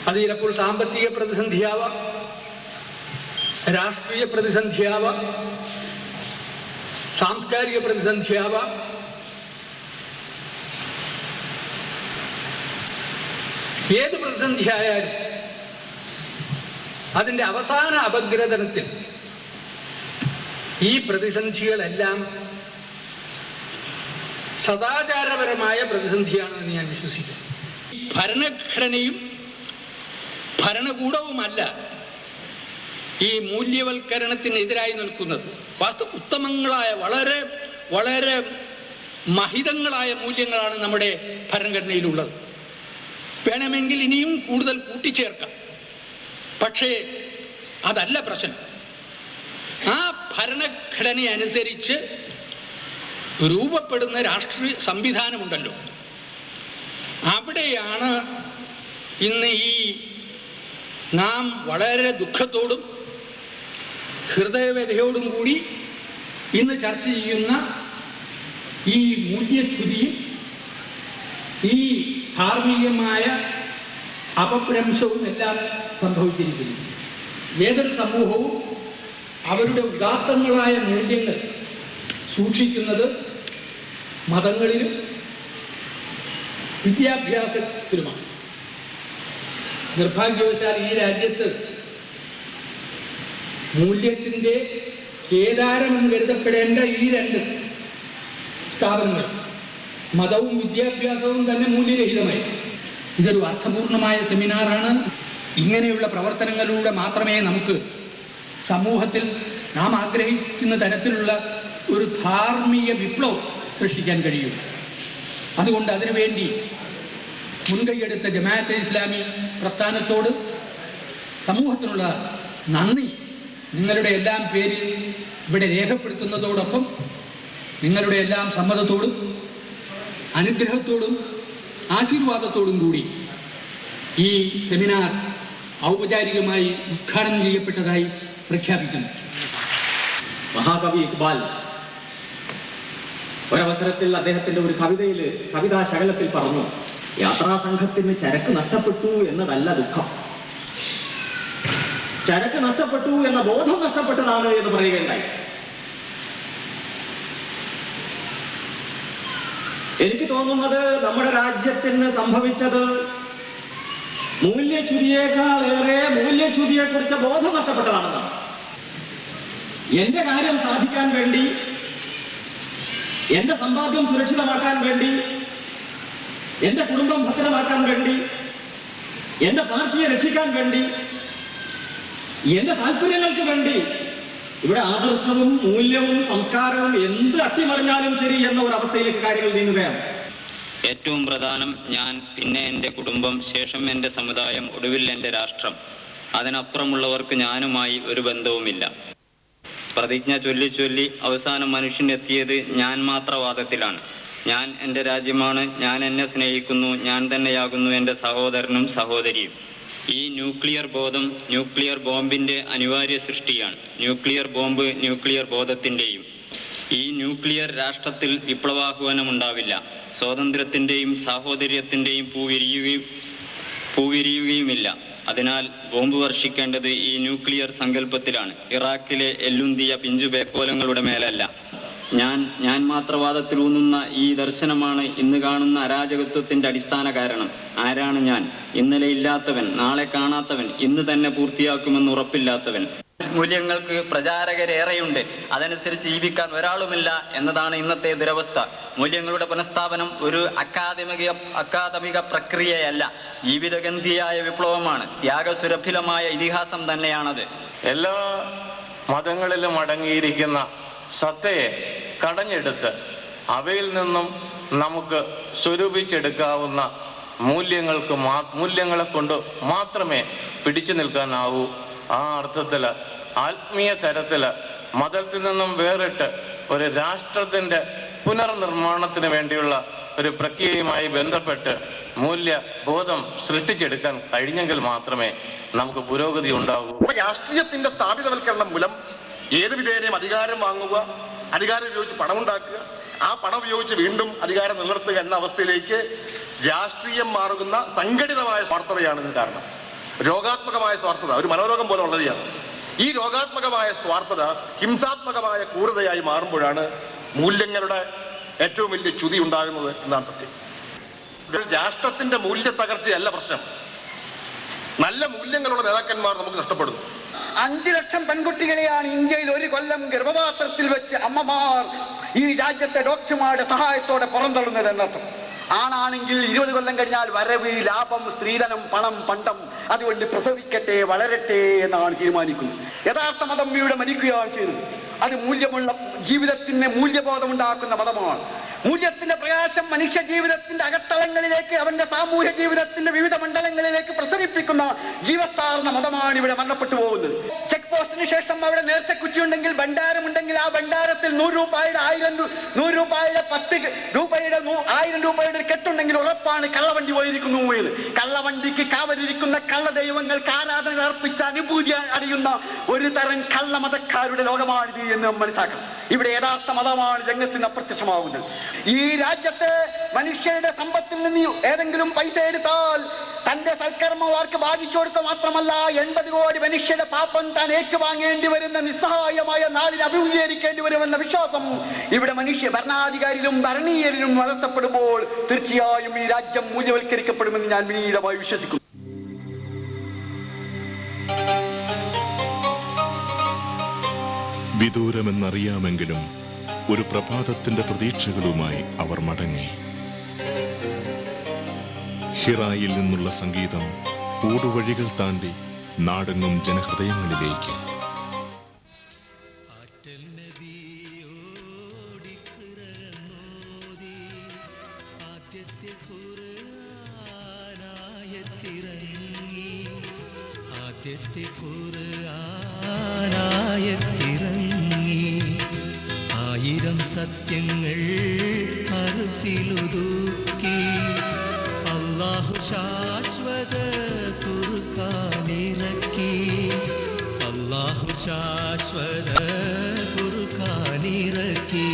അത് ചിലപ്പോൾ സാമ്പത്തിക പ്രതിസന്ധിയാവാം, രാഷ്ട്രീയ പ്രതിസന്ധിയാവാം, സാംസ്കാരിക പ്രതിസന്ധിയാവാം. ഏത് പ്രതിസന്ധിയായാലും അതിൻ്റെ അവസാന അപഗ്രഥനത്തിൽ ഈ പ്രതിസന്ധികളെല്ലാം സദാചാരപരമായ പ്രതിസന്ധിയാണെന്ന് ഞാൻ വിശ്വസിക്കുന്നു. ഭരണഘടനയും ഭരണകൂടവുമല്ല ഈ മൂല്യവൽക്കരണത്തിനെതിരായി നിൽക്കുന്നത്. ഉത്തമങ്ങളായ വളരെ വളരെ മഹിതങ്ങളായ മൂല്യങ്ങളാണ് നമ്മുടെ ഭരണഘടനയിലുള്ളത്. വേണമെങ്കിൽ ഇനിയും കൂടുതൽ കൂട്ടിച്ചേർക്കാം. പക്ഷേ അതല്ല പ്രശ്നം. ആ ഭരണഘടന അനുസരിച്ച് രൂപപ്പെടുന്ന രാഷ്ട്രീയ സംവിധാനമുണ്ടല്ലോ, അവിടെയാണ് ഇന്ന് ഈ നാം വളരെ ദുഃഖത്തോടും ഹൃദയവ്യഥയോടും കൂടി ഇന്ന് ചർച്ച ചെയ്യുന്ന ഈ മൂല്യച്യുതിയും ഈ ധാർമ്മികമായ അപഭ്രംശവും എല്ലാം സംഭവിച്ചിരിക്കുന്നു. ഏതൊരു സമൂഹവും അവരുടെ ഉദാത്തങ്ങളായ മൂല്യങ്ങൾ സൂക്ഷിക്കുന്നത് മതങ്ങളിലും വിദ്യാഭ്യാസത്തിലുമാണ്. നിർഭാഗ്യവശാൽ ഈ രാജ്യത്ത് മൂല്യത്തിൻ്റെ കേദാരമെന്ന് കരുതപ്പെടേണ്ട ഈ രണ്ട് സ്ഥാപനങ്ങൾ, മതവും വിദ്യാഭ്യാസവും തന്നെ മൂല്യരഹിതമായി. ഇതൊരു അർത്ഥപൂർണമായ സെമിനാറാണ്. ഇങ്ങനെയുള്ള പ്രവർത്തനങ്ങളിലൂടെ മാത്രമേ നമുക്ക് സമൂഹത്തിൽ നാം ആഗ്രഹിക്കുന്ന തരത്തിലുള്ള ഒരു ധാർമ്മിക വിപ്ലവം സൃഷ്ടിക്കാൻ കഴിയും. അതുകൊണ്ട് അതിനുവേണ്ടി മുൻകൈയെടുത്ത ജമാഅത്തെ ഇസ്ലാമി പ്രസ്ഥാനത്തോട് സമൂഹത്തിനുള്ള നന്ദി നിങ്ങളുടെ എല്ലാം പേരിൽ ഇവിടെ രേഖപ്പെടുത്തുന്നതോടൊപ്പം നിങ്ങളുടെ എല്ലാം സമ്മതത്തോടും അനുഗ്രഹത്തോടും ആശീർവാദത്തോടും കൂടി ഈ സെമിനാർ ഔപചാരികമായി ഉദ്ഘാടനം ചെയ്യപ്പെട്ടതായി പ്രഖ്യാപിക്കുന്നു. മഹാകവി ഇക്ബാൽ ഒരവസരത്തിൽ അദ്ദേഹത്തിന്റെ ഒരു കവിതയിൽ കവിതാ ശകലത്തിൽ പറഞ്ഞു, യാത്രാസംഘത്തിന് ചരക്ക് നഷ്ടപ്പെട്ടു എന്നതല്ല ദുഃഖം, ചരക്ക് നഷ്ടപ്പെട്ടു എന്ന ബോധം നഷ്ടപ്പെട്ടതാണ് എന്ന് പറയുകയുണ്ടായി. എനിക്ക് തോന്നുന്നത് നമ്മുടെ രാജ്യത്തിന് സംഭവിച്ചത് മൂല്യച്യുതിയേക്കാളേറെ മൂല്യച്യുതിയെക്കുറിച്ച് ബോധം നഷ്ടപ്പെട്ടതാണെന്നാണ്. എന്റെ കാര്യം സാധിക്കാൻ വേണ്ടി, എന്റെ സമ്പാദ്യം സുരക്ഷിതമാക്കാൻ വേണ്ടി, എന്റെ കുടുംബം ഭദ്രമാക്കാൻ വേണ്ടി, എന്റെ പാർട്ടിയെ രക്ഷിക്കാൻ വേണ്ടി, എന്റെ താല്പര്യങ്ങൾക്ക് വേണ്ടി ഇവിടെ ആദർശവും മൂല്യവും സംസ്കാരവും എന്ത് അട്ടിമറിഞ്ഞാലും ശരി എന്ന ഒരു അവസ്ഥയിലേക്ക് കാര്യങ്ങൾ നീങ്ങുകയാണ്. ഏറ്റവും പ്രധാനം ഞാൻ, പിന്നെ എൻ്റെ കുടുംബം, ശേഷം എൻ്റെ സമുദായം, ഒടുവിൽ എൻ്റെ രാഷ്ട്രം. അതിനപ്പുറമുള്ളവർക്ക് ഞാനുമായി ഒരു ബന്ധവുമില്ല. പ്രതിജ്ഞ ചൊല്ലി ചൊല്ലി അവസാനം മനുഷ്യനെത്തിയത് ഞാൻ മാത്രവാദത്തിലാണ്. ഞാൻ എൻ്റെ രാജ്യമാണ്, ഞാൻ എന്നെ സ്നേഹിക്കുന്നു, ഞാൻ തന്നെയാകുന്നു എൻ്റെ സഹോദരനും സഹോദരിയും. ഈ ന്യൂക്ലിയർ ബോധം ന്യൂക്ലിയർ ബോംബിൻ്റെ അനിവാര്യ സൃഷ്ടിയാണ്. ന്യൂക്ലിയർ ബോംബ് ന്യൂക്ലിയർ ബോധത്തിൻ്റെയും. ഈ ന്യൂക്ലിയർ രാഷ്ട്രത്തിൽ വിപ്ലവാഹ്വാനമുണ്ടാവില്ല. സ്വാതന്ത്ര്യത്തിൻ്റെയും സാഹോദര്യത്തിൻ്റെയും പൂവിരിയുകയുമില്ല. അതിനാൽ ബോംബ് വർഷിക്കേണ്ടത് ഈ ന്യൂക്ലിയർ സങ്കല്പത്തിലാണ്, ഇറാഖിലെ എല്ലുന്തിയ പിഞ്ചു ബേക്കോലങ്ങളുടെ മേലല്ല. ഞാൻ മാത്രവാദത്തിലൂന്നുന്ന ഈ ദർശനമാണ് ഇന്ന് കാണുന്ന അരാജകത്വത്തിന്റെ അടിസ്ഥാന കാരണം. ആരാണ് ഞാൻ? ഇന്നലെ ഇല്ലാത്തവൻ, നാളെ കാണാത്തവൻ, ഇന്ന് തന്നെ പൂർത്തിയാക്കുമെന്ന് ഉറപ്പില്ലാത്തവൻ. മൂല്യങ്ങൾക്ക് പ്രചാരകരേറെയുണ്ട്, അതനുസരിച്ച് ജീവിക്കാൻ ഒരാളുമില്ല എന്നതാണ് ഇന്നത്തെ ദുരവസ്ഥ. മൂല്യങ്ങളുടെ പുനഃസ്ഥാപനം ഒരു അക്കാദമിക പ്രക്രിയയല്ല, ജീവിതഗന്ധിയായ വിപ്ലവമാണ്. ത്യാഗസുരഭിലമായ ഇതിഹാസം തന്നെയാണത്. എല്ലാ മതങ്ങളിലും അടങ്ങിയിരിക്കുന്ന സത്തയെ കടഞ്ഞെടുത്ത് അവയിൽ നിന്നും നമുക്ക് സ്വരൂപിച്ചെടുക്കാവുന്ന മൂല്യങ്ങളെ കൊണ്ട് മാത്രമേ പിടിച്ചു നിൽക്കാനാവൂ. ആ അർത്ഥത്തിൽ ആത്മീയ തരത്തിൽ മതത്തിൽ നിന്നും വേറിട്ട് ഒരു രാഷ്ട്രത്തിൻ്റെ പുനർനിർമ്മാണത്തിന് വേണ്ടിയുള്ള ഒരു പ്രക്രിയയുമായി ബന്ധപ്പെട്ട് മൂല്യബോധം സൃഷ്ടിച്ചെടുക്കാൻ കഴിഞ്ഞെങ്കിൽ മാത്രമേ നമുക്ക് പുരോഗതി ഉണ്ടാകൂ. രാഷ്ട്രീയത്തിന്റെ സ്ഥാപിതവൽക്കരണം മൂലം ഏത് വിധേനയും അധികാരം വാങ്ങുക, അധികാരം ഉപയോഗിച്ച് പണമുണ്ടാക്കുക, ആ പണം ഉപയോഗിച്ച് വീണ്ടും അധികാരം നിലനിർത്തുക എന്ന അവസ്ഥയിലേക്ക് രാഷ്ട്രീയം മാറുന്ന സംഘടിതമായ സ്വാർത്ഥതയാണ് ഇതിന് കാരണം. രോഗാത്മകമായ സ്വാർത്ഥത ഒരു മനോരോഗം പോലെ ഉള്ളതാണ്. ഈ രോഗാത്മകമായ സ്വാർത്ഥത ഹിംസാത്മകമായ ക്രൂരതയായി മാറുമ്പോഴാണ് മൂല്യങ്ങളുടെ ഏറ്റവും വലിയ ച്യുതി ഉണ്ടാകുന്നത് എന്നാണ് സത്യം. രാഷ്ട്രത്തിന്റെ മൂല്യ തകർച്ചയല്ല പ്രശ്നം, നല്ല മൂല്യങ്ങളുള്ള നേതാക്കന്മാർ നമുക്ക് നഷ്ടപ്പെടുന്നു. 5 ലക്ഷം പെൺകുട്ടികളെയാണ് ഇന്ത്യയിൽ ഒരു കൊല്ലം ഗർഭപാത്രത്തിൽ വെച്ച് അമ്മമാർ ഈ രാജ്യത്തെ ഡോക്ടർമാരുടെ സഹായത്തോടെ പുറന്തള്ളുന്നത് എന്നർത്ഥം. ആണാണെങ്കിൽ 20 കൊല്ലം കഴിഞ്ഞാൽ വരവ്, ലാഭം, സ്ത്രീധനം, പണം, പണ്ടം, അതുകൊണ്ട് പ്രസവിക്കട്ടെ, വളരട്ടെ എന്നാണ് തീരുമാനിക്കുന്നത്. യഥാർത്ഥ മതം ഇവിടെ മരിക്കുകയാണ് ചെയ്യുന്നത്. അത് മൂല്യമുള്ള ജീവിതത്തിന് മൂല്യബോധമുണ്ടാക്കുന്ന മതമാണ്. മൂല്യത്തിന്റെ പ്രകാശം മനുഷ്യ ജീവിതത്തിന്റെ അകത്തളങ്ങളിലേക്ക്, അവന്റെ സാമൂഹ്യ ജീവിതത്തിന്റെ വിവിധ മണ്ഡലങ്ങളിലേക്ക് പ്രസരിപ്പിക്കുന്ന ജീവസ്ഥാർന്ന മതമാണ് ഇവിടെ മരണപ്പെട്ടു പോകുന്നത്. ചെക്ക് പോസ്റ്റിന് ശേഷം അവിടെ നേർച്ചക്കുറ്റിയുണ്ടെങ്കിൽ, ഭണ്ഡാരമുണ്ടെങ്കിൽ, ആ ഭണ്ഡാരത്തിൽ 100 രൂപയുടെ 100 രൂപയുടെ 10 രൂപയുടെ 1000 രൂപയുടെ കെട്ടുണ്ടെങ്കിൽ ഉറപ്പാണ് കള്ളവണ്ടി പോയിരിക്കുന്നു എന്ന്. കള്ളവണ്ടിക്ക് കാവലിരിക്കുന്ന കള്ള ദൈവങ്ങൾക്ക് ആരാധന അർപ്പിച്ച അനുഭൂതി അറിയുന്ന ഒരു തരം കള്ളമതക്കാരുടെ ലോകമാണിത് എന്ന് മനസ്സിലാക്കണം. ഇവിടെ യഥാർത്ഥ മതമാണ് രംഗത്തിന് അപ്രത്യക്ഷമാവുന്നത്. ഈ രാജ്യത്തെ മനുഷ്യരുടെ സമ്പത്തിൽ നിന്ന് ഏതെങ്കിലും പൈസ എടുത്താൽ തന്റെ സൽക്കർമ്മവാർക്ക് ബാധിച്ചു കൊടുക്കുക മാത്രമല്ല, 80 കോടി മനുഷ്യരുടെ പാപം താൻ ഏറ്റുവാങ്ങേണ്ടി വരുന്ന നിസ്സഹായമായ നാളിനെ അഭിമുഖീകരിക്കേണ്ടി വരുമെന്ന വിശ്വാസം ഇവിടെ ഭരണാധികാരിയിലും ഭരണീയരിലും വളർത്തപ്പെടുമ്പോൾ തീർച്ചയായും ഈ രാജ്യം മൂല്യവൽക്കരിക്കപ്പെടുമെന്ന് ഞാൻ വിനീതമായി വിശ്വസിക്കുന്നു. വിദൂരമെന്നറിയാമെങ്കിലും ഒരു പ്രഭാതത്തിന്റെ പ്രതീക്ഷകളുമായി അവർ മടങ്ങി. ഹിറായിൽ നിന്നുള്ള സംഗീതം ഊടുവഴികൾ താണ്ടി നാടെങ്ങും ജനഹൃദയങ്ങളിലേക്ക്. ആയിരം സത്യങ്ങൾ അർഫിലുദൂക്കി അല്ലാഹു ശാശ്വത ഖുർആനിറക്കി, അല്ലാഹു ശാശ്വത ഖുർആനിറക്കി.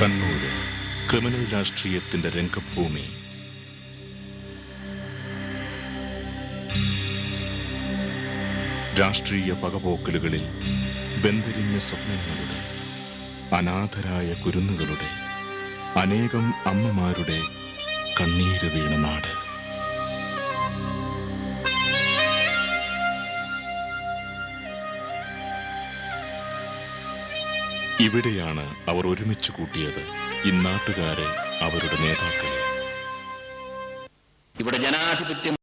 കണ്ണൂര് ക്രിമിനൽ രാഷ്ട്രീയത്തിന്റെ രംഗഭൂമി. രാഷ്ട്രീയ പകപോക്കലുകളിൽ ബന്ധിരിഞ്ഞ സ്വപ്നങ്ങളുടെ, അനാഥരായ കുരുന്നുകളുടെ, അനേകം അമ്മമാരുടെ കണ്ണീര് വീണ നാട്. ഇവിടെയാണ് അവർ ഒരുമിച്ച് കൂട്ടിയത് ഇന്നാട്ടുകാരെ, അവരുടെ നേതാക്കളെ. ഇവിടെ ജനാധിപത്യം